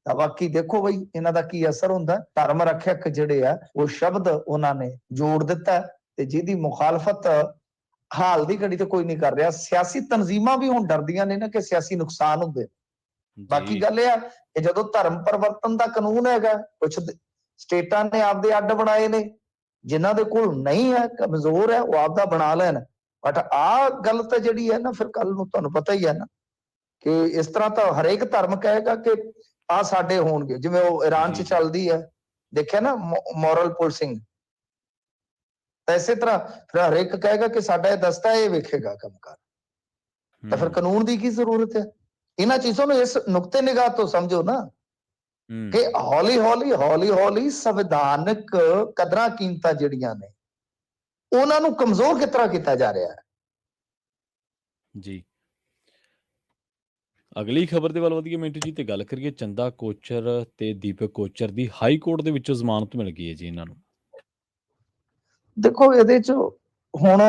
ਤਾਂ ਬਾਕੀ ਦੇਖੋ ਬਈ ਇਹਨਾਂ ਦਾ ਕੀ ਅਸਰ ਹੁੰਦਾ। ਧਰਮ ਰੱਖਿਅਕ ਜਿਹੜੇ ਆ ਉਹ ਸ਼ਬਦ ਉਹਨਾਂ ਨੇ ਜੋੜ ਦਿੱਤਾ, ਤੇ ਜਿਹਦੀ ਮੁਖਾਲਫਤ ਹਾਲ ਦੀ ਘੜੀ ਤੇ ਕੋਈ ਨਹੀਂ ਕਰ ਰਿਹਾ। ਸਿਆਸੀ ਤਨਜ਼ੀਮਾਂ ਵੀ ਹੁਣ ਡਰਦੀਆਂ ਨੇ ਨਾ ਕਿ ਸਿਆਸੀ ਨੁਕਸਾਨ ਹੁੰਦੇ। ਬਾਕੀ ਗੱਲ ਇਹ ਆ ਕਿ ਜਦੋਂ ਧਰਮ ਪਰਿਵਰਤਨ ਦਾ ਕਾਨੂੰਨ ਹੈਗਾ, ਕੁਝ ਸਟੇਟਾਂ ਨੇ ਆਪਦੇ ਅੱਡ ਬਣਾਏ ਨੇ, ਜਿਨ੍ਹਾਂ ਦੇ ਕੋਲ ਨਹੀਂ ਹੈ, ਕਮਜ਼ੋਰ ਹੈ, ਉਹ ਆਪਦਾ ਬਣਾ ਲੈਣ। ਬਟ ਆਹ ਗੱਲ ਤਾਂ ਜਿਹੜੀ ਹੈ ਨਾ, ਫਿਰ ਕੱਲ ਨੂੰ ਤੁਹਾਨੂੰ ਪਤਾ ਹੀ ਹੈ ਨਾ ਕਿ ਇਸ ਤਰ੍ਹਾਂ ਤਾਂ ਹਰੇਕ ਧਰਮ ਕਹੇਗਾ ਕਿ ਆਹ ਸਾਡੇ ਹੋਣਗੇ, ਜਿਵੇਂ ਉਹ ਈਰਾਨ ਚ ਚੱਲਦੀ ਹੈ, ਦੇਖਿਆ ਨਾ ਮੋਰਲ ਪੁਲਿਸਿੰਗ। ਤਾਂ ਇਸੇ ਤਰ੍ਹਾਂ ਫਿਰ ਹਰੇਕ ਕਹੇਗਾ ਕਿ ਸਾਡਾ ਇਹ ਦਸਤਾ ਇਹ ਵੇਖੇਗਾ ਕੰਮਕਾਰ। ਤਾਂ ਫਿਰ ਕਾਨੂੰਨ ਦੀ ਕੀ ਜ਼ਰੂਰਤ ਹੈ? ਇਹਨਾਂ ਚੀਜ਼ਾਂ ਨੂੰ ਇਸ ਨੁਕਤੇ ਨਿਗਾਹ ਤੋਂ ਸਮਝੋ ਨਾ ਕਿ ਹੂੰ, ਹੌਲੀ ਹੌਲੀ ਸੰਵਿਧਾਨਕ ਕਦਰਾਂ ਕੀਮਤਾਂ ਜਿਹੜੀਆਂ ਨੇ ਉਹਨਾਂ ਨੂੰ ਕਮਜ਼ੋਰ ਕਿਸ ਤਰ੍ਹਾਂ ਕੀਤਾ ਜਾ ਰਿਹਾ ਹੈ। ਜੀ। ਅਗਲੀ ਖਬਰ ਦੇ ਵੱਲ ਵਧੀਏ ਮਿੰਟੂ ਜੀ, ਤੇ ਗੱਲ ਕਰੀਏ ਚੰਦਾ ਕੋਚਰ ਤੇ ਦੀਪਕ ਕੋਚਰ ਦੀ ਹਾਈ ਕੋਰਟ ਦੇ ਵਿੱਚੋਂ ਜ਼ਮਾਨਤ ਮਿਲ ਗਈ ਹੈ ਜੀ ਇਹਨਾਂ ਨੂੰ। ਦੇਖੋ ਇਹਦੇ ਚ ਹੁਣ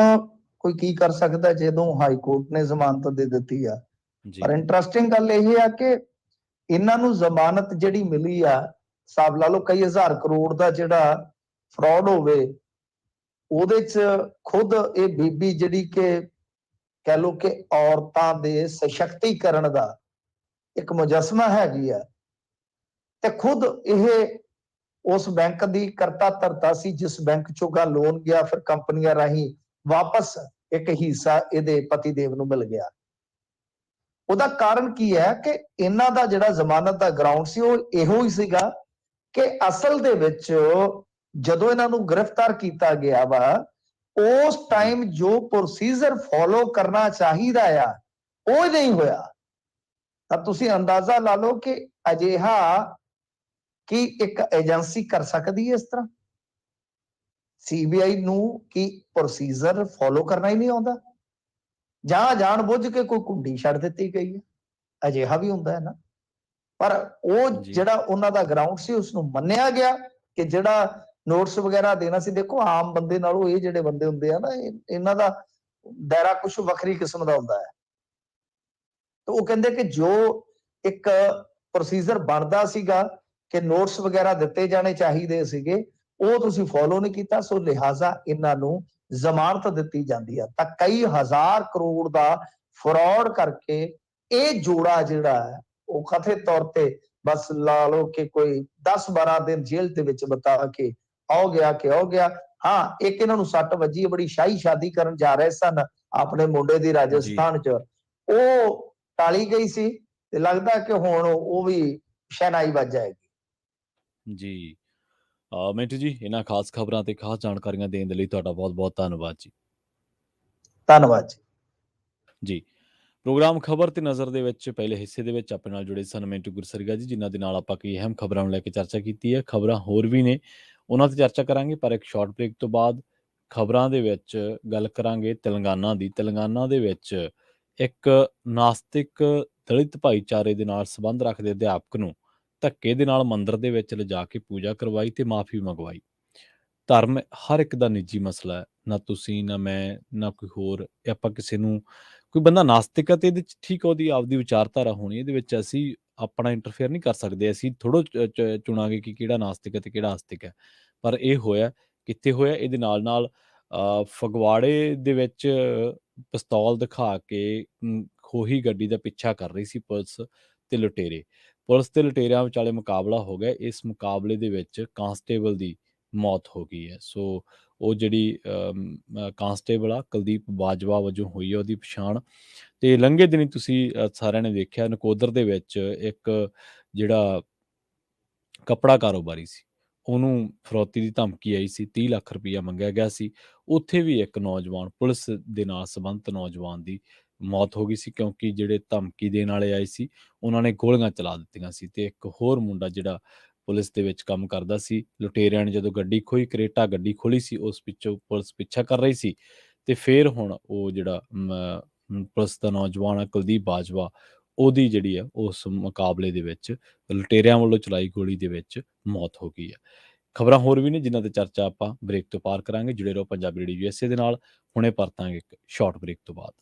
ਕੋਈ ਕੀ ਕਰ ਸਕਦਾ ਜਦੋਂ ਹਾਈ ਕੋਰਟ ਨੇ ਜ਼ਮਾਨਤ ਦੇ ਦਿੱਤੀ ਆ। ਜੀ, ਪਰ ਇੰਟਰਸਟਿੰਗ ਗੱਲ ਇਹ ਆ ਕਿ ਇਹਨਾਂ ਨੂੰ ਜ਼ਮਾਨਤ ਜਿਹੜੀ ਮਿਲੀ ਆ, ਹਿਸਾਬ ਲਾ ਲਓ ਕਈ ਹਜ਼ਾਰ ਕਰੋੜ ਦਾ ਜਿਹੜਾ ਫਰਾਡ ਹੋਵੇ ਉਹਦੇ ਚ ਖੁਦ ਇਹ ਬੀਬੀ ਜਿਹੜੀ ਕਿ ਕਹਿ ਲਓ ਕਿ ਔਰਤਾਂ ਦੇ ਸਸ਼ਕਤੀਕਰਨ ਦਾ ਇੱਕ ਮੁਜੱਸਮਾ ਹੈਗੀ ਆ, ਤੇ ਖੁਦ ਇਹ ਉਸ ਬੈਂਕ ਦੀ ਕਰਤਾ ਧਰਤਾ ਸੀ ਜਿਸ ਬੈਂਕ ਚੋਂ ਗਾ ਲੋਨ ਗਿਆ, ਫਿਰ ਕੰਪਨੀਆਂ ਰਾਹੀਂ ਵਾਪਸ ਇੱਕ ਹਿੱਸਾ ਇਹਦੇ ਪਤੀ ਦੇਵ ਨੂੰ ਮਿਲ ਗਿਆ। ਉਹਦਾ ਕਾਰਨ ਕੀ ਹੈ ਕਿ ਇਹਨਾਂ ਦਾ ਜਿਹੜਾ ਜ਼ਮਾਨਤ ਦਾ ਗਰਾਊਂਡ ਸੀ ਉਹ ਇਹੋ ਹੀ ਸੀਗਾ ਕਿ ਅਸਲ ਦੇ ਵਿੱਚ ਜਦੋਂ ਇਹਨਾਂ ਨੂੰ ਗ੍ਰਿਫਤਾਰ ਕੀਤਾ ਗਿਆ ਵਾ ਉਸ ਜੀ, ਟਾਈਮ ਜੋ ਪ੍ਰੋਸੀਜਰ ਫੋਲੋ ਕਰਨਾ ਚਾਹੀਦਾ ਆ ਉਹ ਨਹੀਂ ਹੋਇਆ। ਤਾਂ ਤੁਸੀਂ ਅੰਦਾਜ਼ਾ ਲਾ ਲਓ ਕਿ ਅਜਿਹਾ ਕੀ ਇੱਕ ਏਜੰਸੀ ਕਰ ਸਕਦੀ ਹੈ ਇਸ ਤਰ੍ਹਾਂ। ਸੀਬੀਆਈ ਨੂੰ ਕੀ ਪ੍ਰੋਸੀਜਰ ਫੋਲੋ ਕਰਨਾ ਹੀ ਨਹੀਂ ਆਉਂਦਾ, ਜਾਂ ਜਾਣ ਬੁੱਝ ਕੇ ਕੋਈ ਕੁੰਡੀ ਛੱਡ ਦਿੱਤੀ ਗਈ ਹੈ, ਅਜਿਹਾ ਵੀ ਹੁੰਦਾ ਹੈ ਨਾ। ਪਰ ਉਹ ਜੀ, ਜਿਹੜਾ ਉਹਨਾਂ ਦਾ ਗਰਾਊਂਡ ਸੀ ਉਸ ਨੂੰ ਮੰਨਿਆ ਗਿਆ ਕਿ ਜਿਹੜਾ ਨੋਟਸ ਵਗੈਰਾ ਦੇਣਾ ਸੀ। ਦੇਖੋ ਆਮ ਬੰਦੇ ਨਾਲੋਂ ਇਹ ਜਿਹੜੇ ਬੰਦੇ ਹੁੰਦੇ ਆ ਨਾ ਇਹਨਾਂ ਦਾ ਦਾਇਰਾ ਕੁਝ ਵੱਖਰੀ ਕਿਸਮ ਦਾ ਹੁੰਦਾ ਹੈ। ਤਾਂ ਉਹ ਕਹਿੰਦੇ ਕਿ ਜੋ ਇੱਕ ਪ੍ਰੋਸੀਜਰ ਬਣਦਾ ਸੀਗਾ ਕਿ ਨੋਟਸ ਵਗੈਰਾ ਦਿੱਤੇ ਜਾਣੇ ਚਾਹੀਦੇ ਸੀਗੇ ਉਹ ਤੁਸੀਂ ਫੋਲੋ ਨਹੀਂ ਕੀਤਾ, ਸੋ ਲਿਹਾਜ਼ਾ ਇਹਨਾਂ ਨੂੰ ਜ਼ਮਾਨਤ ਦਿੱਤੀ ਜਾਂਦੀ ਆ। ਤਾਂ ਕਈ ਹਜ਼ਾਰ ਕਰੋੜ ਦਾ ਫਰਾਡ ਕਰਕੇ ਇਹ ਜੋੜਾ ਜਿਹੜਾ ਹੈ ਉਹ ਕਥਿਤ ਤੌਰ ਤੇ ਬਸ ਲਾ ਲਓ ਕਿ ਕੋਈ 10-12 ਦਿਨ ਜੇਲ੍ਹ ਦੇ ਵਿੱਚ ਬਿਤਾ ਕੇ ਆਉ ਗਿਆ। ਹਾਂ, ਇੱਕ ਇਹਨਾਂ ਨੂੰ ਸੱਟ ਵੱਜੀ, ਬੜੀ ਸ਼ਾਹੀ ਸ਼ਾਦੀ ਕਰਨ ਜਾ ਰਹੇ ਸਨ ਆਪਣੇ ਮੁੰਡੇ ਦੀ ਜੀ, ਰਾਜਸਥਾਨ 'ਚ, ਉਹ ਟਾਲੀ ਗਈ ਸੀ ਤੇ ਲੱਗਦਾ ਕਿ ਹੁਣ ਉਹ ਵੀ ਸ਼ਹਿਨਾਈ ਵੱਜ ਜਾਏਗੀ। ਜੀ। ਮਿੰਟੂ ਜੀ, ਇਹਨਾਂ ਖਾਸ ਖਬਰਾਂ ਤੇ ਖਾਸ ਜਾਣਕਾਰੀਆਂ ਦੇਣ ਦੇ ਲਈ ਤੁਹਾਡਾ ਬਹੁਤ-ਬਹੁਤ ਧੰਨਵਾਦ ਜੀ। ਧੰਨਵਾਦ ਜੀ। ਜੀ। ਪ੍ਰੋਗਰਾਮ ਖਬਰ ਤੇ ਨਜ਼ਰ ਦੇ ਵਿੱਚ ਪਹਿਲੇ ਹਿੱਸੇ ਦੇ ਵਿੱਚ ਆਪਣੇ ਨਾਲ ਜੁੜੇ ਸਨ ਮਿੰਟੂ ਗੁਰਸਰੀਆ ਜੀ, ਜਿਨ੍ਹਾਂ ਦੇ ਨਾਲ ਆਪਾਂ ਕਈ ਅਹਿਮ ਖਬਰਾਂ ਨੂੰ ਲੈ ਕੇ ਚਰਚਾ ਕੀਤੀ ਹੈ। ਖਬਰਾਂ ਹੋਰ ਵੀ ਨੇ, ਉਹਨਾਂ ਤੇ ਚਰਚਾ ਕਰਾਂਗੇ, ਪਰ ਇੱਕ ਸ਼ਾਰਟ ਬ੍ਰੇਕ ਤੋਂ ਬਾਅਦ ਖਬਰਾਂ ਦੇ ਵਿੱਚ ਗੱਲ ਕਰਾਂਗੇ ਤੇਲੰਗਾਨਾ ਦੀ। ਤੇਲੰਗਾਨਾ ਦੇ ਵਿੱਚ ਇੱਕ ਨਾਸਤਿਕ ਦਲਿਤ ਭਾਈਚਾਰੇ ਦੇ ਨਾਲ ਸੰਬੰਧ ਰੱਖਦੇ ਅਧਿਆਪਕ ਨੂੰ ਧੱਕੇ ਦੇ ਨਾਲ ਮੰਦਿਰ ਦੇ ਵਿੱਚ ਲਿਜਾ ਕੇ ਪੂਜਾ ਕਰਵਾਈ ਤੇ ਮਾਫੀ ਮੰਗਵਾਈ। ਧਰਮ ਹਰ ਇੱਕ ਦਾ ਨਿੱਜੀ ਮਸਲਾ ਹੈ, ਨਾ ਤੁਸੀਂ, ਨਾ ਮੈਂ, ਨਾ ਕੋਈ ਹੋਰ। ਇਹ ਆਪਾਂ ਕਿਸੇ ਨੂੰ, ਕੋਈ ਬੰਦਾ ਨਾਸਤਿਕ ਹੈ ਤੇ ਇਹਦੇ 'ਚ ਠੀਕ ਹੈ, ਉਹਦੀ ਆਪਦੀ ਵਿਚਾਰਧਾਰਾ ਹੋਣੀ, ਇਹਦੇ ਵਿੱਚ ਅਸੀਂ ਆਪਣਾ ਇੰਟਰਫੇਅਰ ਨਹੀਂ ਕਰ ਸਕਦੇ। ਅਸੀਂ ਥੋੜ੍ਹਾ ਚੁਣਾਂਗੇ ਕਿ ਕਿਹੜਾ ਨਾਸਤਿਕ ਹੈ ਤੇ ਕਿਹੜਾ ਆਸਤਿਕ ਹੈ। ਪਰ ਇਹ ਹੋਇਆ, ਕਿੱਥੇ ਹੋਇਆ? ਇਹਦੇ ਨਾਲ ਫਗਵਾੜੇ ਦੇ ਵਿੱਚ ਪਿਸਤੌਲ ਦਿਖਾ ਕੇ ਖੋਹੀ ਗੱਡੀ ਦਾ ਪਿੱਛਾ ਕਰ ਰਹੀ ਸੀ ਪੁਲਿਸ ਤੇ ਲੁਟੇਰੇ। ਪੁਲਿਸ ਤੇ ਲੁਟੇਰਿਆਂ ਵਿਚਾਲੇ ਮੁਕਾਬਲਾ ਹੋ ਗਿਆ। ਇਸ ਮੁਕਾਬਲੇ ਦੇ ਵਿੱਚ ਕਾਂਸਟੇਬਲ ਦੀ ਮੌਤ ਹੋ ਗਈ ਹੈ। ਸੋ ਉਹ ਜਿਹੜੀ ਕਾਂਸਟੇਬਲ ਆ ਕੁਲਦੀਪ ਬਾਜਵਾ ਵਜੋਂ ਹੋਈ ਹੈ ਉਹਦੀ ਪਛਾਣ। ਤੇ ਲੰਘੇ ਦਿਨੀ ਤੁਸੀਂ ਸਾਰਿਆਂ ਨੇ ਦੇਖਿਆ, ਨਕੋਦਰ ਦੇ ਵਿੱਚ ਇੱਕ ਜਿਹੜਾ ਕੱਪੜਾ ਕਾਰੋਬਾਰੀ ਸੀ, ਉਹਨੂੰ ਫਰੌਤੀ ਦੀ ਧਮਕੀ ਆਈ ਸੀ, 30 ਲੱਖ ਰੁਪਈਆ ਮੰਗਿਆ ਗਿਆ ਸੀ। ਉੱਥੇ ਵੀ ਇੱਕ ਨੌਜਵਾਨ, ਪੁਲਿਸ ਦੇ ਨਾਲ ਸੰਬੰਧਿਤ ਨੌਜਵਾਨ ਦੀ ਮੌਤ ਹੋ ਗਈ ਸੀ, ਕਿਉਂਕਿ ਜਿਹੜੇ ਧਮਕੀ ਦੇਣ ਵਾਲੇ ਆਏ ਸੀ, ਉਹਨਾਂ ਨੇ ਗੋਲੀਆਂ ਚਲਾ ਦਿੱਤੀਆਂ ਸੀ। ਤੇ ਇੱਕ ਹੋਰ ਮੁੰਡਾ ਜਿਹੜਾ ਪੁਲਿਸ ਦੇ ਵਿੱਚ ਕੰਮ ਕਰਦਾ ਸੀ, ਲੁਟੇਰਿਆਂ ਨੇ ਜਦੋਂ ਗੱਡੀ ਖੋਹੀ, ਕਰੇਟਾ ਗੱਡੀ ਖੋਹਲੀ ਸੀ, ਉਸ ਪਿੱਛੋਂ ਪੁਲਿਸ ਪਿੱਛਾ ਕਰ ਰਹੀ ਸੀ। ਤੇ ਫਿਰ ਹੁਣ ਉਹ ਜਿਹੜਾ ਪੁਲਿਸ ਦਾ ਨੌਜਵਾਨ ਹੈ ਕੁਲਦੀਪ ਬਾਜਵਾ, ਉਹਦੀ ਜਿਹੜੀ ਆ ਉਸ ਮੁਕਾਬਲੇ ਦੇ ਵਿੱਚ ਲੁਟੇਰਿਆਂ ਵੱਲੋਂ ਚਲਾਈ ਗੋਲੀ ਦੇ ਵਿੱਚ ਮੌਤ ਹੋ ਗਈ ਹੈ। ਖਬਰਾਂ ਹੋਰ ਵੀ ਨੇ ਜਿਨ੍ਹਾਂ ਤੇ ਚਰਚਾ ਆਪਾਂ ਬ੍ਰੇਕ ਤੋਂ ਪਾਰ ਕਰਾਂਗੇ। ਜੁੜੇ ਰਹੋ ਪੰਜਾਬੀ ਰੇਡੀਓ ਯੂਐਸਏ ਦੇ ਨਾਲ। ਹੁਣੇ ਪਰਤਾਂਗੇ ਇੱਕ ਸ਼ਾਰਟ ਬ੍ਰੇਕ ਤੋਂ ਬਾਅਦ।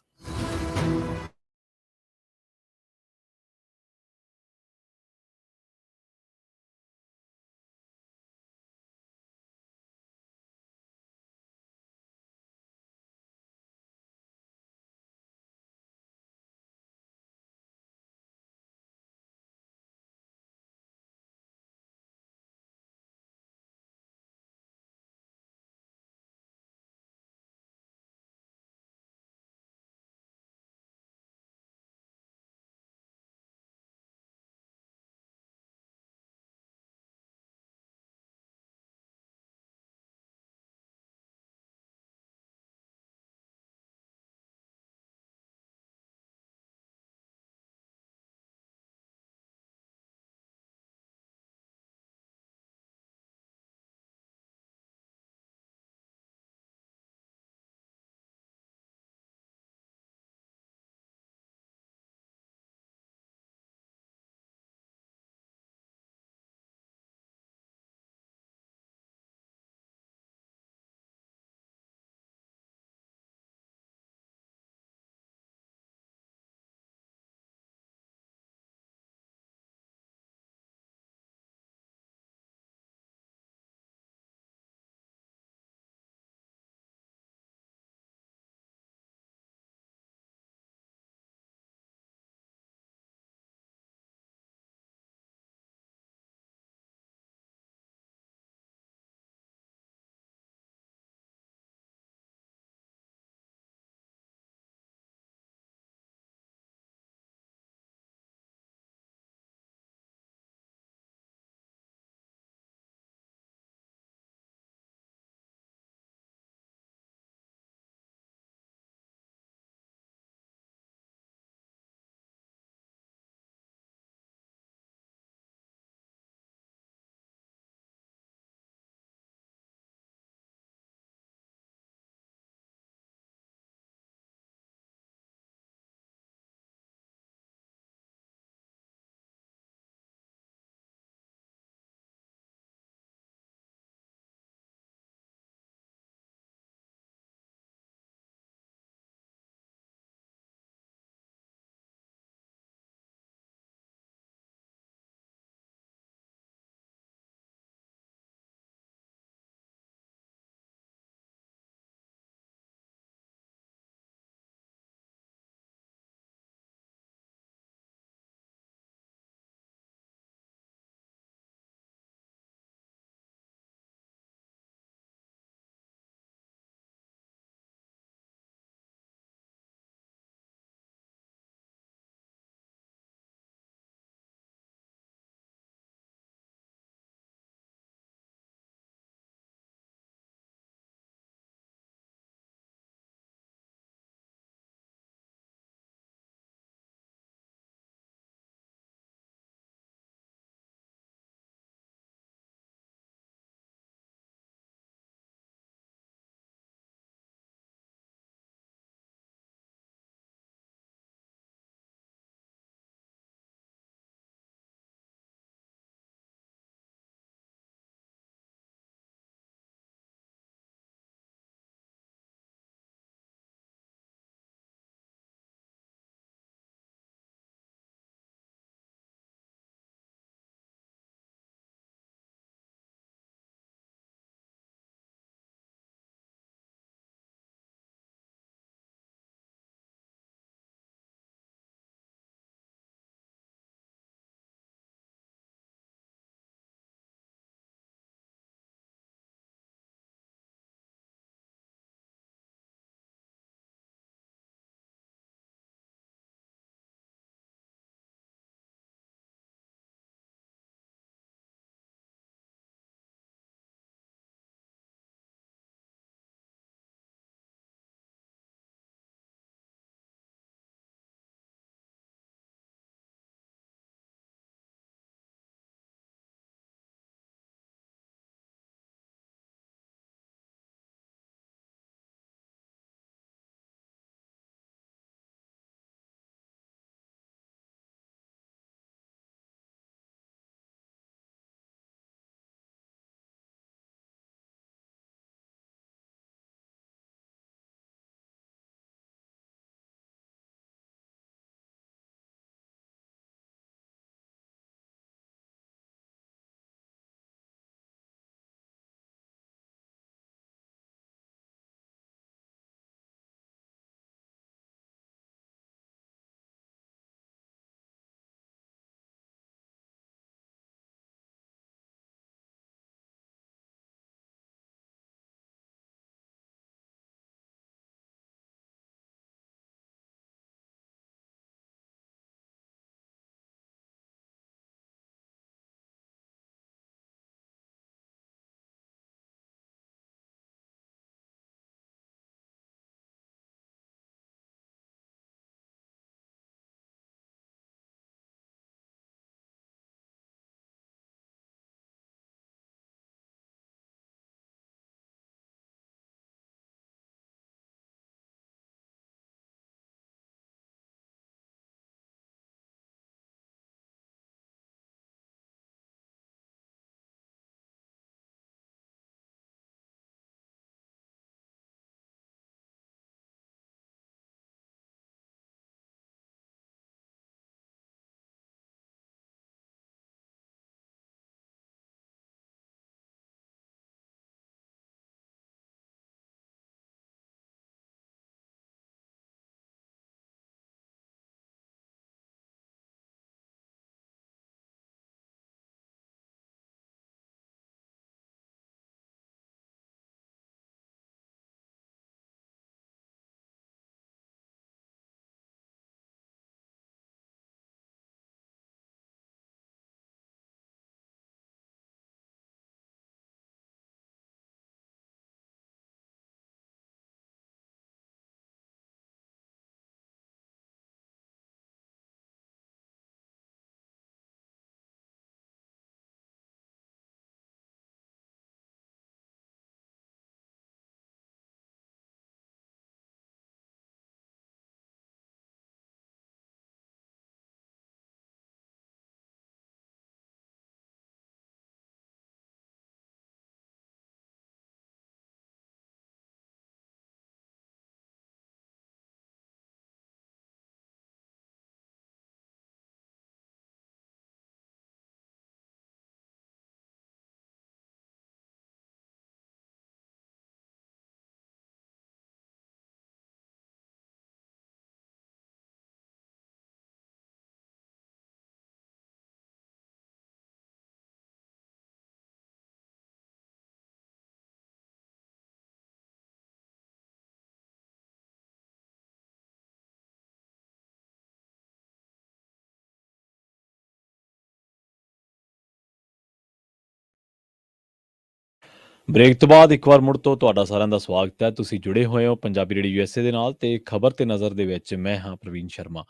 ਬ੍ਰੇਕ ਤੋਂ ਬਾਅਦ ਇੱਕ ਵਾਰ ਮੁੜ ਤੋਂ ਤੁਹਾਡਾ ਸਾਰਿਆਂ ਦਾ ਸਵਾਗਤ ਹੈ। ਤੁਸੀਂ ਜੁੜੇ ਹੋਏ ਹੋ ਪੰਜਾਬੀ ਰੇਡੀਓ ਯੂਐਸਏ ਦੇ ਨਾਲ ਤੇ ਖਬਰ ਤੇ ਨਜ਼ਰ ਦੇ ਵਿੱਚ ਮੈਂ ਹਾਂ ਪ੍ਰਵੀਨ ਸ਼ਰਮਾ।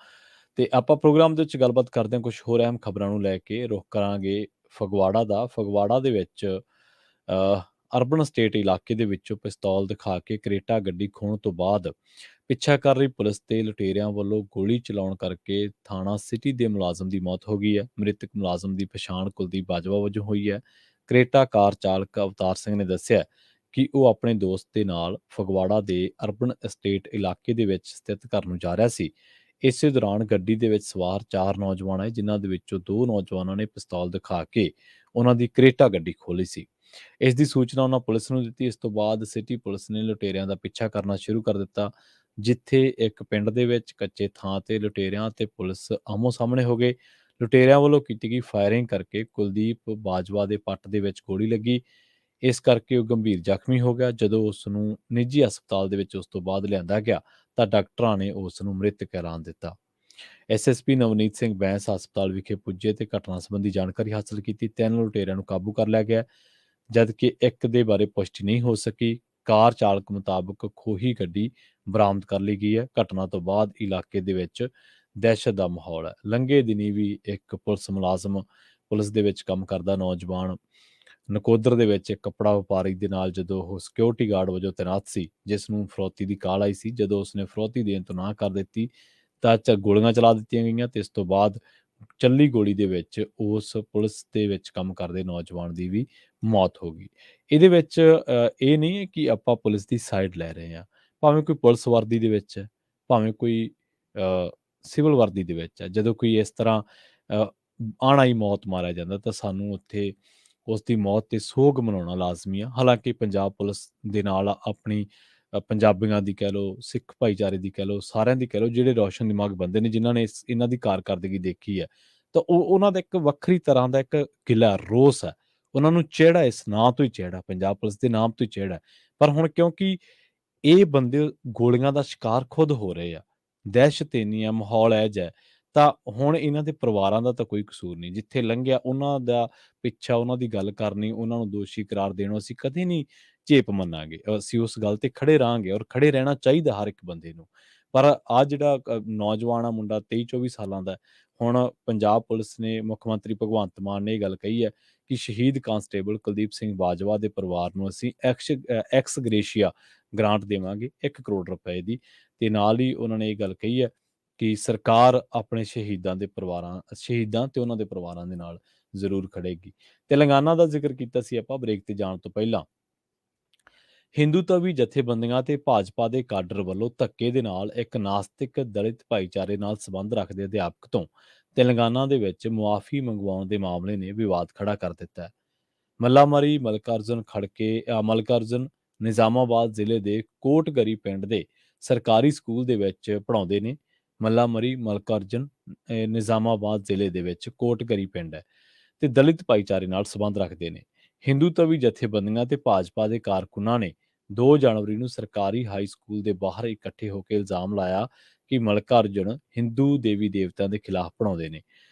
ਤੇ ਆਪਾਂ ਪ੍ਰੋਗਰਾਮ ਦੇ ਵਿੱਚ ਗੱਲਬਾਤ ਕਰਦੇ ਹਾਂ ਕੁਝ ਹੋਰ ਅਹਿਮ ਖਬਰਾਂ ਨੂੰ ਲੈ ਕੇ। ਰੁਖ ਕਰਾਂਗੇ ਫਗਵਾੜਾ ਦਾ। ਫਗਵਾੜਾ ਦੇ ਵਿੱਚ ਅਰਬਨ ਸਟੇਟ ਇਲਾਕੇ ਦੇ ਵਿੱਚੋਂ ਪਿਸਤੌਲ ਦਿਖਾ ਕੇ ਕਰੇਟਾ ਗੱਡੀ ਖੋਹਣ ਤੋਂ ਬਾਅਦ ਪਿੱਛਾ ਕਰ ਰਹੀ ਪੁਲਿਸ ਤੇ ਲੁਟੇਰਿਆਂ ਵੱਲੋਂ ਗੋਲੀ ਚਲਾਉਣ ਕਰਕੇ ਥਾਣਾ ਸਿਟੀ ਦੇ ਮੁਲਾਜ਼ਮ ਦੀ ਮੌਤ ਹੋ ਗਈ ਹੈ। ਮ੍ਰਿਤਕ ਮੁਲਾਜ਼ਮ ਦੀ ਪਛਾਣ ਕੁਲਦੀਪ ਬਾਜਵਾ ਵਜੋਂ ਹੋਈ ਹੈ। ਕਰੇਟਾ ਕਾਰ ਚਾਲਕ ਅਵਤਾਰ ਸਿੰਘ ਨੇ ਦੱਸਿਆ ਕਿ ਉਹ ਆਪਣੇ ਦੋਸਤ ਦੇ ਨਾਲ ਫਗਵਾੜਾ ਦੇ ਅਰਬਨ estate ਇਲਾਕੇ ਦੇ ਵਿੱਚ ਸਥਿਤ ਘਰ ਨੂੰ ਜਾ ਰਿਹਾ ਸੀ। ਇਸੇ ਦੌਰਾਨ ਗੱਡੀ ਦੇ ਵਿੱਚ ਸਵਾਰ 4 ਨੌਜਵਾਨ ਆਏ, ਜਿਨ੍ਹਾਂ ਦੇ ਵਿੱਚੋਂ 2 ਨੌਜਵਾਨਾਂ ਨੇ ਪਿਸਤੌਲ ਦਿਖਾ ਕੇ ਉਹਨਾਂ ਦੀ ਕਰੇਟਾ ਗੱਡੀ ਖੋਲੀ ਸੀ। ਇਸ ਦੀ ਸੂਚਨਾ ਉਹਨਾਂ ਪੁਲਿਸ ਨੂੰ ਦਿੱਤੀ। ਇਸ ਤੋਂ ਬਾਅਦ ਸਿਟੀ ਪੁਲਿਸ ਨੇ ਲੁਟੇਰਿਆਂ ਦਾ ਪਿੱਛਾ ਕਰਨਾ ਸ਼ੁਰੂ ਕਰ ਦਿੱਤਾ, ਜਿੱਥੇ ਇੱਕ ਪਿੰਡ ਦੇ ਵਿੱਚ ਕੱਚੇ ਥਾਂ ਤੇ ਲੁਟੇਰਿਆਂ ਤੇ ਪੁਲਿਸ ਆਮੋ-ਸਾਹਮਣੇ ਹੋ ਗਏ। ਲੁਟੇਰਿਆਂ ਵੱਲੋਂ ਕੀਤੀ ਗਈ ਫਾਇਰਿੰਗ ਕਰਕੇ ਕੁਲਦੀਪ ਬਾਜਵਾ ਦੇ ਪੱਟ ਦੇ ਵਿੱਚ ਗੋਲੀ ਲੱਗੀ। ਇਸ ਕਰਕੇ ਉਹ ਗੰਭੀਰ ਜ਼ਖਮੀ ਹੋ ਗਿਆ। ਜਦੋਂ ਉਸ ਨੂੰ ਨਿੱਜੀ ਹਸਪਤਾਲ ਦੇ ਵਿੱਚ ਉਸ ਤੋਂ ਬਾਅਦ ਲਿਆਂਦਾ ਗਿਆ ਤਾਂ ਡਾਕਟਰਾਂ ਨੇ ਉਸ ਨੂੰ ਮ੍ਰਿਤਕ ਐਲਾਨ ਦਿੱਤਾ। ਐਸਐਸਪੀ ਨਵਨੀਤ ਸਿੰਘ ਬੈਂਸ ਹਸਪਤਾਲ ਵਿਖੇ ਪੁੱਜੇ ਤੇ ਘਟਨਾ ਸੰਬੰਧੀ ਜਾਣਕਾਰੀ ਹਾਸਲ ਕੀਤੀ। 3 ਲੁਟੇਰਿਆਂ ਨੂੰ ਕਾਬੂ ਕਰ ਲਿਆ ਗਿਆ, ਜਦਕਿ ਇੱਕ ਦੇ ਬਾਰੇ ਪੁਸ਼ਟੀ ਨਹੀਂ ਹੋ ਸਕੀ। ਕਾਰ ਚਾਲਕ ਮੁਤਾਬਕ ਖੋਹੀ ਗੱਡੀ ਬਰਾਮਦ ਕਰ ਲਈ ਗਈ ਹੈ। ਘਟਨਾ ਤੋਂ ਬਾਅਦ ਇਲਾਕੇ ਦੇ ਵਿੱਚ ਦਹਿਸ਼ਤ ਦਾ ਮਾਹੌਲ ਹੈ। ਲੰਘੇ ਦਿਨੀ ਵੀ ਇੱਕ ਪੁਲਿਸ ਮੁਲਾਜ਼ਮ, ਪੁਲਿਸ ਦੇ ਵਿੱਚ ਕੰਮ ਕਰਦਾ ਨੌਜਵਾਨ, ਨਕੋਦਰ ਦੇ ਵਿੱਚ ਇੱਕ ਕੱਪੜਾ ਵਪਾਰੀ ਦੇ ਨਾਲ ਜਦੋਂ ਉਹ ਸਿਕਿਉਰਿਟੀ ਗਾਰਡ ਵਜੋਂ ਤੈਨਾਤ ਸੀ, ਜਿਸ ਨੂੰ ਫਰੌਤੀ ਦੀ ਕਾਲ ਆਈ ਸੀ, ਜਦੋਂ ਉਸਨੇ ਫਰੌਤੀ ਦੇਣ ਤੋਂ ਨਾਂਹ ਕਰ ਦਿੱਤੀ ਤਾਂ ਗੋਲੀਆਂ ਚਲਾ ਦਿੱਤੀਆਂ ਗਈਆਂ ਤੇ ਇਸ ਤੋਂ ਬਾਅਦ ਚੱਲੀ ਗੋਲੀ ਦੇ ਵਿੱਚ ਉਸ ਪੁਲਿਸ ਦੇ ਵਿੱਚ ਕੰਮ ਕਰਦੇ ਨੌਜਵਾਨ ਦੀ ਵੀ ਮੌਤ ਹੋ ਗਈ। ਇਹਦੇ ਵਿੱਚ ਇਹ ਨਹੀਂ ਹੈ ਕਿ ਆਪਾਂ ਪੁਲਿਸ ਦੀ ਸਾਈਡ ਲੈ ਰਹੇ ਹਾਂ। ਭਾਵੇਂ ਕੋਈ ਪੁਲਿਸ ਵਰਦੀ ਦੇ ਵਿੱਚ ਹੈ, ਭਾਵੇਂ ਕੋਈ ਸਿਵਲ ਵਰਦੀ ਦੇ ਵਿੱਚ ਹੈ, ਜਦੋਂ ਕੋਈ ਇਸ ਤਰ੍ਹਾਂ ਆਣਾਈ ਮੌਤ ਮਾਰਿਆ ਜਾਂਦਾ ਤਾਂ ਸਾਨੂੰ ਉੱਥੇ ਉਸ ਦੀ ਮੌਤ ਤੇ ਸੋਗ ਮਨਾਉਣਾ ਲਾਜ਼ਮੀ ਆ। ਹਾਲਾਂਕਿ ਪੰਜਾਬ ਪੁਲਿਸ ਦੇ ਨਾਲ ਆਪਣੀ ਪੰਜਾਬੀਆਂ ਦੀ ਕਹਿ ਲਓ, ਸਿੱਖ ਭਾਈਚਾਰੇ ਦੀ ਕਹਿ ਲਓ, ਸਾਰਿਆਂ ਦੀ ਕਹਿ ਲਓ, ਜਿਹੜੇ ਰੌਸ਼ਨ ਦਿਮਾਗ ਬੰਦੇ ਨੇ, ਜਿਨ੍ਹਾਂ ਨੇ ਇਹਨਾਂ ਦੀ ਕਾਰਕਰਦਗੀ ਦੇਖੀ ਹੈ, ਤਾਂ ਉਹਨਾਂ ਦਾ ਇੱਕ ਵੱਖਰੀ ਤਰ੍ਹਾਂ ਦਾ ਇੱਕ ਗਿਲਾ ਰੋਸ ਹੈ। ਉਹਨਾਂ ਨੂੰ ਚਿਹੜਾ ਇਸ ਨਾਂ ਤੋਂ ਹੀ ਚਿਹੜਾ, ਪੰਜਾਬ ਪੁਲਿਸ ਦੇ ਨਾਮ ਤੋਂ ਹੀ ਚਿਹੜਾ। ਪਰ ਹੁਣ ਕਿਉਂਕਿ ਇਹ ਬੰਦੇ ਗੋਲੀਆਂ ਦਾ ਸ਼ਿਕਾਰ ਖੁਦ ਹੋ ਰਹੇ ਆ, ਦਹਿਸ਼ਤ ਇੰਨੀ ਆ, ਮਾਹੌਲ ਇਹੋ ਜਿਹਾ ਹੈ, ਤਾਂ ਹੁਣ ਇਹਨਾਂ ਦੇ ਪਰਿਵਾਰਾਂ ਦਾ ਤਾਂ ਕੋਈ ਕਸੂਰ ਨਹੀਂ। ਜਿੱਥੇ ਲੰਘਿਆ ਉਹਨਾਂ ਦਾ ਪਿੱਛਾ, ਉਹਨਾਂ ਦੀ ਗੱਲ ਕਰਨੀ, ਉਹਨਾਂ ਨੂੰ ਦੋਸ਼ੀ ਕਰਾਰ ਦੇਣਾ ਅਸੀਂ ਕਦੇ ਨਹੀਂ ਝੇਪ ਮੰਨਾਂਗੇ। ਅਸੀਂ ਉਸ ਗੱਲ ਤੇ ਖੜੇ ਰਹਾਂਗੇ ਔਰ ਖੜੇ ਰਹਿਣਾ ਚਾਹੀਦਾ ਹਰ ਇੱਕ ਬੰਦੇ ਨੂੰ। ਪਰ ਆਹ ਜਿਹੜਾ ਨੌਜਵਾਨ ਆ ਮੁੰਡਾ 23-24 ਸਾਲਾਂ ਦਾ ਹੈ, ਹੁਣ ਪੰਜਾਬ ਪੁਲਿਸ ਨੇ, ਮੁੱਖ ਮੰਤਰੀ ਭਗਵੰਤ ਮਾਨ ਨੇ ਇਹ ਗੱਲ ਕਹੀ ਹੈ ਕਿ ਸ਼ਹੀਦ ਕਾਂਸਟੇਬਲ ਕੁਲਦੀਪ ਸਿੰਘ ਬਾਜਵਾ ਦੇ ਪਰਿਵਾਰ ਨੂੰ ਅਸੀਂ ਐਕਸ ਗ੍ਰੇਸ਼ੀਆ ਗ੍ਰਾਂਟ ਦੇਵਾਂਗੇ 1 ਕਰੋੜ ਰੁਪਏ ਦੀ। ਤੇ ਨਾਲ ਹੀ ਉਹਨਾਂ ਨੇ ਇਹ ਗੱਲ ਕਹੀ ਹੈ ਕਿ ਸਰਕਾਰ ਆਪਣੇ ਸ਼ਹੀਦਾਂ ਤੇ ਉਹਨਾਂ ਦੇ ਪਰਿਵਾਰਾਂ ਦੇ ਨਾਲ ਜ਼ਰੂਰ ਖੜੇਗੀ। ਤੇਲੰਗਾਨਾ ਦਾ ਜ਼ਿਕਰ ਕੀਤਾ ਸੀ ਆਪਾਂ ਬ੍ਰੇਕ ਤੇ ਜਾਣ ਤੋਂ ਪਹਿਲਾਂ। ਹਿੰਦੂਤਵੀ ਜਥੇਬੰਦੀਆਂ ਤੇ ਭਾਜਪਾ ਦੇ ਕਾਡਰ ਵੱਲੋਂ ਧੱਕੇ ਦੇ ਨਾਲ ਇੱਕ ਨਾਸਤਿਕ ਦਲਿਤ ਭਾਈਚਾਰੇ ਨਾਲ ਸੰਬੰਧ ਰੱਖਦੇ ਅਧਿਆਪਕ ਤੋਂ ਤੇਲੰਗਾਨਾ ਦੇ ਵਿੱਚ ਮੁਆਫੀ ਮੰਗਵਾਉਣ ਦੇ ਮਾਮਲੇ ਨੇ ਵਿਵਾਦ ਖੜਾ ਕਰ ਦਿੱਤਾ ਹੈ। ਮੱਲਾਮਾਰੀ ਮਲਕਾਰਜੁਨ ਨਿਜ਼ਾਮਾਬਾਦ ਜ਼ਿਲ੍ਹੇ ਦੇ ਕੋਟਗਰੀ ਪਿੰਡ ਦੇ ਸਰਕਾਰੀ ਸਕੂਲ ਦੇ ਵਿੱਚ ਪੜ੍ਹਾਉਂਦੇ ਨੇ। ਮੱਲਾਮਾਰੀ ਮਲਕਾਰਜੁਨ ਨਿਜ਼ਾਮਾਬਾਦ ਜ਼ਿਲ੍ਹੇ ਦੇ ਵਿੱਚ ਕੋਟਗਰੀ ਪਿੰਡ ਹੈ ਤੇ ਦਲਿਤ ਭਾਈਚਾਰੇ ਨਾਲ ਸੰਬੰਧ ਰੱਖਦੇ ਨੇ। ਹਿੰਦੂਤਵੀ ਜਥੇਬੰਦੀਆਂ ਤੇ ਭਾਜਪਾ ਦੇ ਕਾਰਕੁਨਾਂ ਨੇ 2 ਜਨਵਰੀ ਨੂੰ ਸਰਕਾਰੀ ਹਾਈ ਸਕੂਲ ਦੇ ਬਾਹਰ ਇਕੱਠੇ ਹੋ ਕੇ ਇਲਜ਼ਾਮ ਲਾਇਆ ਕਿ ਮਲਕਾਰਜੁਨ ਹਿੰਦੂ ਦੇਵੀ ਦੇਵਤਿਆਂ ਦੇ ਖਿਲਾਫ ਪੜ੍ਹਾਉਂਦੇ ਨੇ।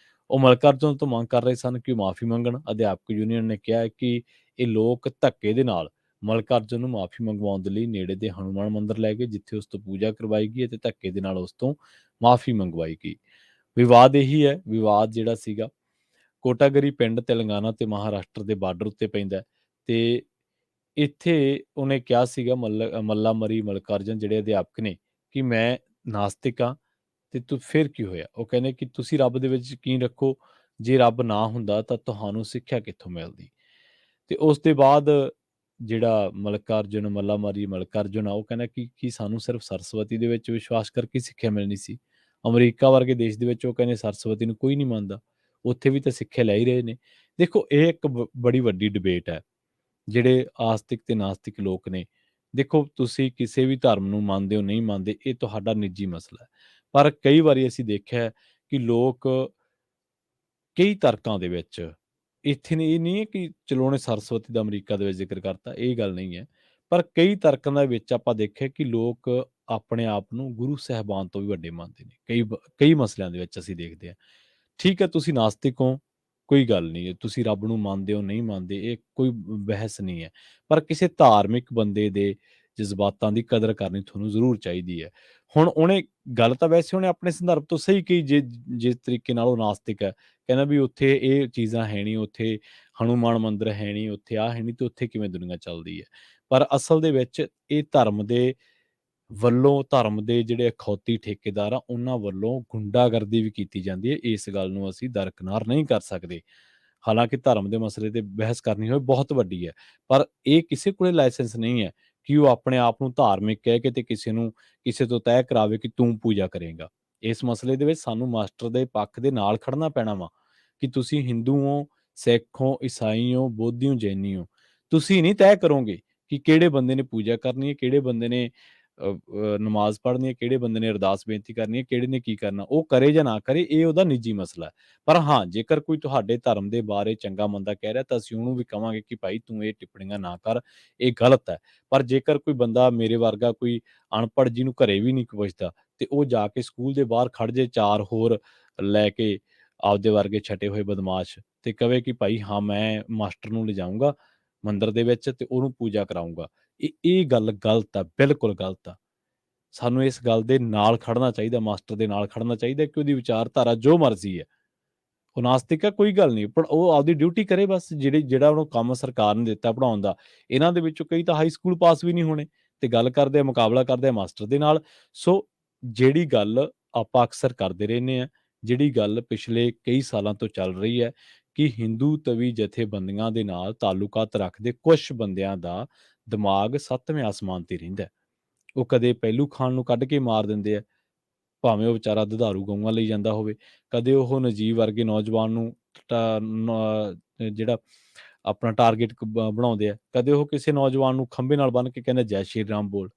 ਉਹ ਮਲਕਾਰਜੁਨ ਤੋਂ ਮੰਗ ਕਰ ਰਹੇ ਸਨ ਕਿ ਉਹ ਮਾਫੀ ਮੰਗਣ। ਅਧਿਆਪਕ ਯੂਨੀਅਨ ਨੇ ਕਿਹਾ ਹੈ ਕਿ ਇਹ ਲੋਕ ਧੱਕੇ ਦੇ ਨਾਲ ਮਲਕਾਰਜੁਨ ਨੂੰ ਮਾਫੀ ਮੰਗਵਾਉਣ ਦੇ ਲਈ ਨੇੜੇ ਦੇ ਹਨੂੰਮਾਨ ਮੰਦਿਰ ਲੈ ਗਏ, ਜਿੱਥੇ ਉਸ ਤੋਂ ਪੂਜਾ ਕਰਵਾਈ ਗਈ ਅਤੇ ਧੱਕੇ ਦੇ ਨਾਲ ਉਸ ਤੋਂ ਮਾਫੀ ਮੰਗਵਾਈ ਗਈ। ਵਿਵਾਦ ਇਹੀ ਹੈ, ਵਿਵਾਦ ਜਿਹੜਾ ਸੀਗਾ ਕੋਟਾਗਰੀ ਪਿੰਡ ਤੇਲੰਗਾਨਾ ਤੇ ਮਹਾਰਾਸ਼ਟਰ ਦੇ ਬਾਰਡਰ ਉੱਤੇ ਪੈਂਦਾ ਹੈ ਤੇ ਇੱਥੇ ਉਹਨੇ ਕਿਹਾ ਸੀਗਾ ਮੱਲਾਮਰੀ ਮਲਕਾਰਜੁਨ ਜਿਹੜੇ ਅਧਿਆਪਕ ਨੇ ਕਿ ਮੈਂ ਨਾਸਤਿਕ ਹਾਂ ਤੇ ਤੂੰ ਫਿਰ ਕੀ ਹੋਇਆ। ਉਹ ਕਹਿੰਦੇ ਕਿ ਤੁਸੀਂ ਰੱਬ ਦੇ ਵਿੱਚ ਯਕੀਨ ਰੱਖੋ, ਜੇ ਰੱਬ ਨਾ ਹੁੰਦਾ ਤਾਂ ਤੁਹਾਨੂੰ ਸਿੱਖਿਆ ਕਿੱਥੋਂ ਮਿਲਦੀ। ਤੇ ਉਸ ਦੇ ਬਾਅਦ ਜਿਹੜਾ ਮੱਲਾਮਾਰੀ ਮਲਕਾਰਜੁਨ ਆ, ਉਹ ਕਹਿੰਦਾ ਕਿ ਸਾਨੂੰ ਸਿਰਫ ਸਰਸਵਤੀ ਦੇ ਵਿੱਚ ਵਿਸ਼ਵਾਸ ਕਰਕੇ ਸਿੱਖਿਆ ਮਿਲਣੀ ਸੀ। ਅਮਰੀਕਾ ਵਰਗੇ ਦੇਸ਼ ਦੇ ਵਿੱਚ ਉਹ ਕਹਿੰਦੇ ਸਰਸਵਤੀ ਨੂੰ ਕੋਈ ਨਹੀਂ ਮੰਨਦਾ, ਉੱਥੇ ਵੀ ਤਾਂ ਸਿੱਖਿਆ ਲੈ ਹੀ ਰਹੇ ਨੇ। ਦੇਖੋ, ਇਹ ਇੱਕ ਬੜੀ ਵੱਡੀ ਡਿਬੇਟ ਹੈ। ਜਿਹੜੇ ਆਸਤਿਕ ਤੇ ਨਾਸਤਿਕ ਲੋਕ ਨੇ, ਦੇਖੋ ਤੁਸੀਂ ਕਿਸੇ ਵੀ ਧਰਮ ਨੂੰ ਮੰਨਦੇ ਹੋ ਨਹੀਂ ਮੰਨਦੇ, ਇਹ ਤੁਹਾਡਾ ਨਿੱਜੀ ਮਸਲਾ ਹੈ। ਪਰ ਕਈ ਵਾਰੀ ਅਸੀਂ ਦੇਖਿਆ ਹੈ ਕਿ ਲੋਕ ਕਈ ਤਰਕਾਂ ਦੇ ਵਿੱਚ, ਇੱਥੇ ਨੇ ਇਹ ਨਹੀਂ ਹੈ ਕਿ ਚਲੋ ਉਹਨੇ ਸਰਸਵਤੀ ਦਾ ਅਮਰੀਕਾ ਦੇ ਵਿੱਚ ਜ਼ਿਕਰ ਕਰਤਾ, ਇਹ ਗੱਲ ਨਹੀਂ ਹੈ। ਪਰ ਕਈ ਤਰਕਾਂ ਦੇ ਵਿੱਚ ਆਪਾਂ ਦੇਖਿਆ ਕਿ ਲੋਕ ਆਪਣੇ ਆਪ ਨੂੰ ਗੁਰੂ ਸਾਹਿਬਾਨ ਤੋਂ ਵੀ ਵੱਡੇ ਮੰਨਦੇ ਨੇ। ਕਈ ਮਸਲਿਆਂ ਦੇ ਵਿੱਚ ਅਸੀਂ ਦੇਖਦੇ ਹਾਂ। ਠੀਕ ਹੈ, ਤੁਸੀਂ ਨਾਸਤਿਕ ਹੋ, ਕੋਈ ਗੱਲ ਨਹੀਂ, ਤੁਸੀਂ ਰੱਬ ਨੂੰ ਮੰਨਦੇ ਹੋ ਨਹੀਂ ਮੰਨਦੇ, ਇਹ ਕੋਈ ਬਹਿਸ ਨਹੀਂ ਹੈ। ਪਰ ਕਿਸੇ ਧਾਰਮਿਕ ਬੰਦੇ ਦੇ ਜਜ਼ਬਾਤਾਂ ਦੀ ਕਦਰ ਕਰਨੀ ਤੁਹਾਨੂੰ ਜ਼ਰੂਰ ਚਾਹੀਦੀ ਹੈ। ਹੁਣ ਉਹਨੇ ਗੱਲ ਤਾਂ ਵੈਸੇ ਉਹਨੇ ਆਪਣੇ ਸੰਦਰਭ ਤੋਂ ਸਹੀ ਕਹੀ, ਜਿਸ ਤਰੀਕੇ ਨਾਲ ਉਹ ਨਾਸਤਿਕ ਹੈ, ਕਹਿੰਦਾ ਵੀ ਉੱਥੇ ਇਹ ਚੀਜ਼ਾਂ ਹੈ ਨਹੀਂ, ਉੱਥੇ ਹਨੂੰਮਾਨ ਮੰਦਿਰ ਹੈ ਨਹੀਂ, ਉੱਥੇ ਆਹ ਹੈ ਨਹੀਂ, ਤੇ ਉੱਥੇ ਕਿਵੇਂ ਦੁਨੀਆ ਚੱਲਦੀ ਹੈ। ਪਰ ਅਸਲ ਦੇ ਵਿੱਚ ਇਹ ਧਰਮ ਦੇ ਵੱਲੋਂ, ਧਰਮ ਦੇ ਜਿਹੜੇ ਅਖੌਤੀ ਠੇਕੇਦਾਰ ਆ, ਉਹਨਾਂ ਵੱਲੋਂ ਗੁੰਡਾਗਰਦੀ ਵੀ ਕੀਤੀ ਜਾਂਦੀ ਹੈ। ਇਸ ਗੱਲ ਨੂੰ ਅਸੀਂ ਦਰਕਿਨਾਰ ਨਹੀਂ ਕਰ ਸਕਦੇ। ਹਾਲਾਂਕਿ ਧਰਮ ਦੇ ਮਸਲੇ ਤੇ ਬਹਿਸ ਕਰਨੀ ਹੋਵੇ ਬਹੁਤ ਵੱਡੀ ਹੈ, ਪਰ ਇਹ ਕਿਸੇ ਕੋਲੇ ਲਾਇਸੈਂਸ ਨਹੀਂ ਹੈ ਕਿ ਉਹ ਆਪਣੇ ਆਪ ਨੂੰ ਧਾਰਮਿਕ ਕਹਿ ਕੇ ਤੇ ਕਿਸੇ ਤੋਂ ਤੈਅ ਕਰਾਵੇ ਕਿ ਤੂੰ ਪੂਜਾ ਕਰੇਗਾ। ਇਸ ਮਸਲੇ ਦੇ ਵਿੱਚ ਸਾਨੂੰ ਮਾਸਟਰ ਦੇ ਪੱਖ ਦੇ ਨਾਲ ਖੜਨਾ ਪੈਣਾ ਵਾ ਕਿ ਤੁਸੀਂ ਹਿੰਦੂ ਹੋ, ਸਿੱਖ ਹੋ, ਈਸਾਈ ਹੋ, ਬੋਧੀ ਹੋ, ਜੈਨੀ ਹੋ। ਤੁਸੀਂ ਨਹੀਂ ਤੈਅ ਕਰੋਗੇ ਕਿ ਕਿਹੜੇ ਬੰਦੇ ਨੇ ਪੂਜਾ ਕਰਨੀ ਹੈ, ਕਿਹੜੇ ਬੰਦੇ ਨੇ ਨਮਾਜ਼ ਪੜ੍ਹਨੀ ਹੈ, ਕਿਹੜੇ ਬੰਦੇ ਨੇ ਅਰਦਾਸ ਬੇਨਤੀ ਕਰਨੀ ਹੈ, ਕਿਹੜੇ ਨੇ ਕੀ ਕਰਨਾ। ਉਹ ਕਰੇ ਜਾਂ ਨਾ ਕਰੇ, ਇਹ ਉਹਦਾ ਨਿੱਜੀ ਮਸਲਾ ਹੈ। ਪਰ ਹਾਂ, ਜੇਕਰ ਕੋਈ ਤੁਹਾਡੇ ਧਰਮ ਦੇ ਬਾਰੇ ਚੰਗਾ ਮੰਦਾ ਕਹਿ ਰਿਹਾ, ਤਾਂ ਅਸੀਂ ਉਹਨੂੰ ਵੀ ਕਵਾਂਗੇ ਕਿ ਭਾਈ ਤੂੰ ਇਹ ਟਿੱਪਣੀਆਂ ਨਾ ਕਰ, ਇਹ ਗਲਤ ਹੈ। ਪਰ ਜੇਕਰ ਕੋਈ ਬੰਦਾ ਮੇਰੇ ਵਰਗਾ ਕੋਈ ਅਨਪੜ੍ਹ ਜਿਹਨੂੰ ਘਰੇ ਵੀ ਨਹੀਂ ਪੁੱਛਦਾ, ਤੇ ਉਹ ਜਾ ਕੇ ਸਕੂਲ ਦੇ ਬਾਹਰ ਖੜ ਜੇ 4 ਹੋਰ ਲੈ ਕੇ ਆਪਦੇ ਵਰਗੇ ਛਟੇ ਹੋਏ ਬਦਮਾਸ਼, ਤੇ ਕਵੇ ਕਿ ਭਾਈ ਹਾਂ ਮੈਂ ਮਾਸਟਰ ਨੂੰ ਲਿਜਾਊਂਗਾ ਮੰਦਿਰ ਦੇ ਵਿੱਚ ਤੇ ਉਹਨੂੰ ਪੂਜਾ ਕਰਾਊਂਗਾ, ਇਹ ਗੱਲ ਗਲਤ ਆ, ਬਿਲਕੁਲ ਗਲਤ ਆ। ਸਾਨੂੰ ਇਸ ਗੱਲ ਦੇ ਨਾਲ ਖੜਨਾ ਚਾਹੀਦਾ, ਮਾਸਟਰ ਦੇ ਨਾਲ ਖੜਨਾ ਚਾਹੀਦਾ ਕਿ ਉਹਦੀ ਵਿਚਾਰਧਾਰਾ ਜੋ ਮਰਜ਼ੀ ਹੈ। ਉਹ ਨਾਸਤਿਕ ਆ, ਕੋਈ ਗੱਲ ਨਹੀਂ, ਪਰ ਉਹ ਆਪਦੀ ਡਿਊਟੀ ਕਰੇ ਬਸ। ਜਿਹੜਾ ਉਹਨੂੰ ਕੰਮ ਸਰਕਾਰ ਨੇ ਦਿੱਤਾ ਪੜ੍ਹਾਉਣ ਦਾ। ਇਹਨਾਂ ਦੇ ਵਿੱਚੋਂ ਕਈ ਤਾਂ ਹਾਈ ਸਕੂਲ ਪਾਸ ਵੀ ਨਹੀਂ ਹੋਣੇ, ਤੇ ਗੱਲ ਕਰਦੇ ਆ, ਮੁਕਾਬਲਾ ਕਰਦੇ ਆ ਮਾਸਟਰ ਦੇ ਨਾਲ। ਸੋ ਜਿਹੜੀ ਗੱਲ ਆਪਾਂ ਅਕਸਰ ਕਰਦੇ ਰਹਿੰਦੇ ਹਾਂ, ਜਿਹੜੀ ਗੱਲ ਪਿਛਲੇ ਕਈ ਸਾਲਾਂ ਤੋਂ ਚੱਲ ਰਹੀ ਹੈ ਕਿ ਹਿੰਦੂ ਤਵੀ ਜਥੇਬੰਦੀਆਂ ਦੇ ਨਾਲ ਤਾਲੁਕਾਤ ਰੱਖਦੇ ਕੁਝ ਬੰਦਿਆਂ ਦਾ ਦਿਮਾਗ 7ਵੇਂ ਆਸਮਾਨ ਤੇ ਰਹਿੰਦਾ ਹੈ। ਉਹ ਕਦੇ ਪਹਿਲੂ ਖਾਨ ਨੂੰ ਕੱਢ ਕੇ ਮਾਰ ਦਿੰਦੇ ਆ, ਭਾਵੇਂ ਉਹ ਵਿਚਾਰਾ ਦੁਧਾਰੂ ਗਊਆਂ ਲਈ ਜਾਂਦਾ ਹੋਵੇ। ਕਦੇ ਉਹ ਨਜੀਬ ਵਰਗੇ ਨੌਜਵਾਨ ਨੂੰ ਜਿਹੜਾ ਆਪਣਾ ਟਾਰਗੇਟ ਬਣਾਉਂਦੇ ਆ। ਕਦੇ ਉਹ ਕਿਸੇ ਨੌਜਵਾਨ ਨੂੰ ਖੰਭੇ ਨਾਲ ਬੰਨ੍ਹ ਕੇ ਕਹਿੰਦੇ ਜੈ ਸ਼੍ਰੀ ਰਾਮ ਬੋਲ।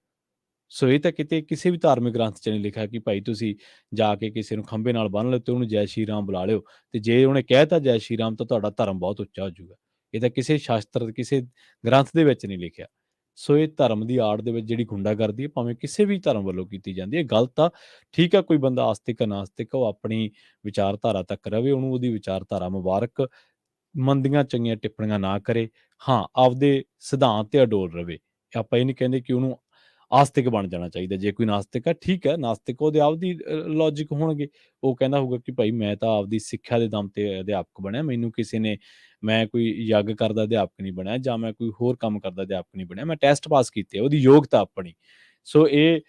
ਸੋ ਇਹ ਤਾਂ ਕਿਤੇ ਕਿਸੇ ਵੀ ਧਾਰਮਿਕ ਗ੍ਰੰਥ 'ਚ ਨਹੀਂ ਲਿਖਿਆ ਕਿ ਭਾਈ ਤੁਸੀਂ ਜਾ ਕੇ ਕਿਸੇ ਨੂੰ ਖੰਭੇ ਨਾਲ ਬੰਨ੍ਹ ਲਿਓ ਤੇ ਉਹਨੂੰ ਜੈ ਸ਼੍ਰੀ ਰਾਮ ਬੁਲਾ ਲਿਓ, ਤੇ ਜੇ ਉਹਨੇ ਕਹਿ ਤਾ ਜੈ ਸ਼੍ਰੀ ਰਾਮ ਤਾਂ ਤੁਹਾਡਾ ਧਰਮ ਬਹੁਤ ਉੱਚਾ ਹੋ ਜਾਊਗਾ। ਇਹ ਤਾਂ ਕਿਸੇ ਸ਼ਾਸਤਰ, ਕਿਸੇ ਗ੍ਰੰਥ ਦੇ ਵਿੱਚ ਨਹੀਂ ਲਿਖਿਆ। ਸੋ ਇਹ ਧਰਮ ਦੀ ਆੜ ਦੇ ਵਿੱਚ ਜਿਹੜੀ ਗੁੰਡਾਗਰਦੀ ਹੈ, ਭਾਵੇਂ ਕਿਸੇ ਵੀ ਧਰਮ ਵੱਲੋਂ ਕੀਤੀ ਜਾਂਦੀ ਹੈ, ਗਲਤ ਆ। ਠੀਕ ਆ, ਕੋਈ ਬੰਦਾ ਆਸਤਿਕ ਨਾਸਤਿਕ, ਉਹ ਆਪਣੀ ਵਿਚਾਰਧਾਰਾ ਤੱਕ ਰਵੇ, ਉਹਨੂੰ ਉਹਦੀ ਵਿਚਾਰਧਾਰਾ ਮੁਬਾਰਕ। ਮੰਦੀਆਂ ਚੰਗੀਆਂ ਟਿੱਪਣੀਆਂ ਨਾ ਕਰੇ। ਹਾਂ, ਆਪਦੇ ਸਿਧਾਂਤ ਤੇ ਅਡੋਲ ਰਵੇ। ਆਪਾਂ ਇਹ ਨਹੀਂ ਕਹਿੰਦੇ ਕਿ ਉਹਨੂੰ ਆਸਤਿਕ ਬਣ ਜਾਣਾ ਚਾਹੀਦਾ। ਜੇ ਕੋਈ ਨਾਸਤਿਕ ਹੈ, ਠੀਕ ਹੈ, ਨਾਸਤਿਕ ਉਹਦੇ ਆਪਦੀ ਲੌਜਿਕ ਹੋਣਗੇ। ਉਹ ਕਹਿੰਦਾ ਹੋਊਗਾ ਕਿ ਭਾਈ ਮੈਂ ਤਾਂ ਆਪਦੀ ਸਿੱਖਿਆ ਦੇ ਦਮ ਤੇ ਅਧਿਆਪਕ ਬਣਿਆ, ਮੈਨੂੰ ਕਿਸੇ ਨੇ, ਮੈਂ ਕੋਈ ਯੱਗ ਕਰਦਾ ਅਧਿਆਪਕ ਨਹੀਂ ਬਣਿਆ, ਜਾਂ ਮੈਂ ਕੋਈ ਹੋਰ ਕੰਮ ਕਰਦਾ ਅਧਿਆਪਕ ਨਹੀਂ ਬਣਿਆ, ਮੈਂ ਟੈਸਟ ਪਾਸ ਕੀਤੇ, ਉਹਦੀ ਯੋਗਤਾ ਆਪਣੀ। ਸੋ ਇਹ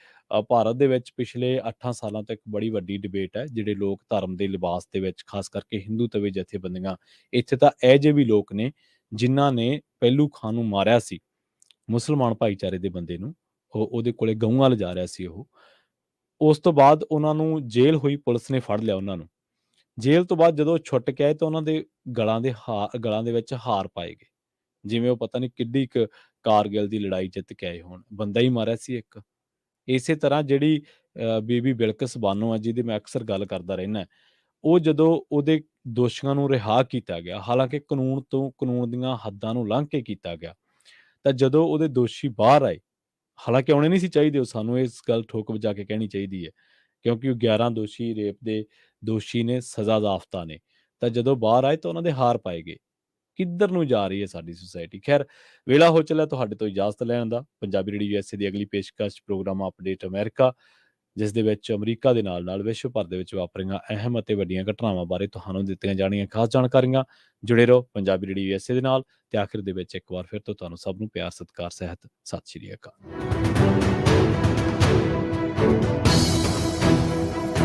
ਭਾਰਤ ਦੇ ਵਿੱਚ ਪਿਛਲੇ 8 ਸਾਲਾਂ ਤੋਂ ਇੱਕ ਬੜੀ ਵੱਡੀ ਡਿਬੇਟ ਹੈ। ਜਿਹੜੇ ਲੋਕ ਧਰਮ ਦੇ ਲਿਬਾਸ ਦੇ ਵਿੱਚ, ਖਾਸ ਕਰਕੇ ਹਿੰਦੂ ਤਵੇ ਜਥੇਬੰਦੀਆਂ, ਇੱਥੇ ਤਾਂ ਇਹੋ ਜਿਹੇ ਵੀ ਲੋਕ ਨੇ ਜਿਨ੍ਹਾਂ ਨੇ ਪਹਿਲੂ ਖਾਨ ਨੂੰ ਮਾਰਿਆ ਸੀ, ਮੁਸਲਮਾਨ ਭਾਈਚਾਰੇ ਦੇ ਬੰਦੇ ਨੂੰ। ਉਹਦੇ ਕੋਲੇ ਗਊਆਂ ਲਿਜਾ ਰਿਹਾ ਸੀ ਉਹ। ਉਸ ਤੋਂ ਬਾਅਦ ਉਹਨਾਂ ਨੂੰ ਜੇਲ੍ਹ ਹੋਈ, ਪੁਲਿਸ ਨੇ ਫੜ ਲਿਆ ਉਹਨਾਂ ਨੂੰ। ਜੇਲ੍ਹ ਤੋਂ ਬਾਅਦ ਜਦੋਂ ਛੁੱਟ ਕੇ ਆਏ ਤਾਂ ਉਹਨਾਂ ਦੇ ਗਲਾਂ ਦੇ ਵਿੱਚ ਹਾਰ ਪਾਏ ਗਏ, ਜਿਵੇਂ ਉਹ ਪਤਾ ਨਹੀਂ ਕਿੱਡੀ ਕੁ ਕਾਰਗਿਲ ਦੀ ਲੜਾਈ ਜਿੱਤ ਕੇ ਆਏ ਹੋਣ। ਬੰਦਾ ਹੀ ਮਾਰਿਆ ਸੀ ਇੱਕ। ਇਸੇ ਤਰ੍ਹਾਂ ਜਿਹੜੀ ਬੀਬੀ ਬਿਲਕਿਸ ਬਾਨੋ ਆ, ਜਿਹਦੀ ਮੈਂ ਅਕਸਰ ਗੱਲ ਕਰਦਾ ਰਹਿੰਦਾ, ਉਹ ਜਦੋਂ ਉਹਦੇ ਦੋਸ਼ੀਆਂ ਨੂੰ ਰਿਹਾ ਕੀਤਾ ਗਿਆ, ਹਾਲਾਂਕਿ ਕਾਨੂੰਨ ਦੀਆਂ ਹੱਦਾਂ ਨੂੰ ਲੰਘ ਕੇ ਕੀਤਾ ਗਿਆ, ਤਾਂ ਜਦੋਂ ਉਹਦੇ ਦੋਸ਼ੀ ਬਾਹਰ ਆਏ, ਹਾਲਾਂਕਿ ਆਉਣੇ ਨਹੀਂ ਸੀ ਚਾਹੀਦੇ, ਉਹ ਸਾਨੂੰ ਇਸ ਗੱਲ ਠੋਕ ਵਜਾ ਕੇ ਕਹਿਣੀ ਚਾਹੀਦੀ ਹੈ, ਕਿਉਂਕਿ ਉਹ 11 ਦੋਸ਼ੀ ਰੇਪ ਦੇ ਦੋਸ਼ੀ ਨੇ, ਸਜ਼ਾ ਜ਼ਾਫਤਾ ਨੇ। ਤਾਂ ਜਦੋਂ ਬਾਹਰ ਆਏ ਤਾਂ ਉਹਨਾਂ ਦੇ ਹਾਰ ਪਾਏ ਗਏ। ਕਿੱਧਰ ਨੂੰ ਜਾ ਰਹੀ ਹੈ ਸਾਡੀ ਸੁਸਾਇਟੀ। ਖੈਰ, ਵੇਲਾ ਹੋ ਚੱਲਿਆ ਤੁਹਾਡੇ ਤੋਂ ਇਜਾਜ਼ਤ ਲੈਣ ਦਾ। ਪੰਜਾਬੀ ਰੇਡੀਓ USA ਦੀ ਅਗਲੀ ਪੇਸ਼ਕਸ਼ ਪ੍ਰੋਗਰਾਮ ਅਪਡੇਟ ਅਮਰੀਕਾ, ਜਿਸ ਦੇ ਵਿੱਚ ਅਮਰੀਕਾ ਦੇ ਨਾਲ ਵਿਸ਼ਵ ਭਰ ਦੇ ਵਿੱਚ ਵਾਪਰੀਆਂ ਅਹਿਮ ਅਤੇ ਵੱਡੀਆਂ ਘਟਨਾਵਾਂ ਬਾਰੇ ਤੁਹਾਨੂੰ ਦਿੱਤੀਆਂ ਜਾਣੀਆਂ ਖਾਸ ਜਾਣਕਾਰੀਆਂ। ਜੁੜੇ ਰਹੋ ਪੰਜਾਬੀ ਰੇਡੀਓ USA ਦੇ ਨਾਲ। ਤੇ ਆਖਿਰ ਦੇ ਵਿੱਚ ਇੱਕ ਵਾਰ ਫਿਰ ਤੋਂ ਤੁਹਾਨੂੰ ਸਭ ਨੂੰ ਪਿਆਰ, ਸਤਿਕਾਰ ਸਹਿਤ ਸਤਿ ਸ਼੍ਰੀ ਅਕਾਲ।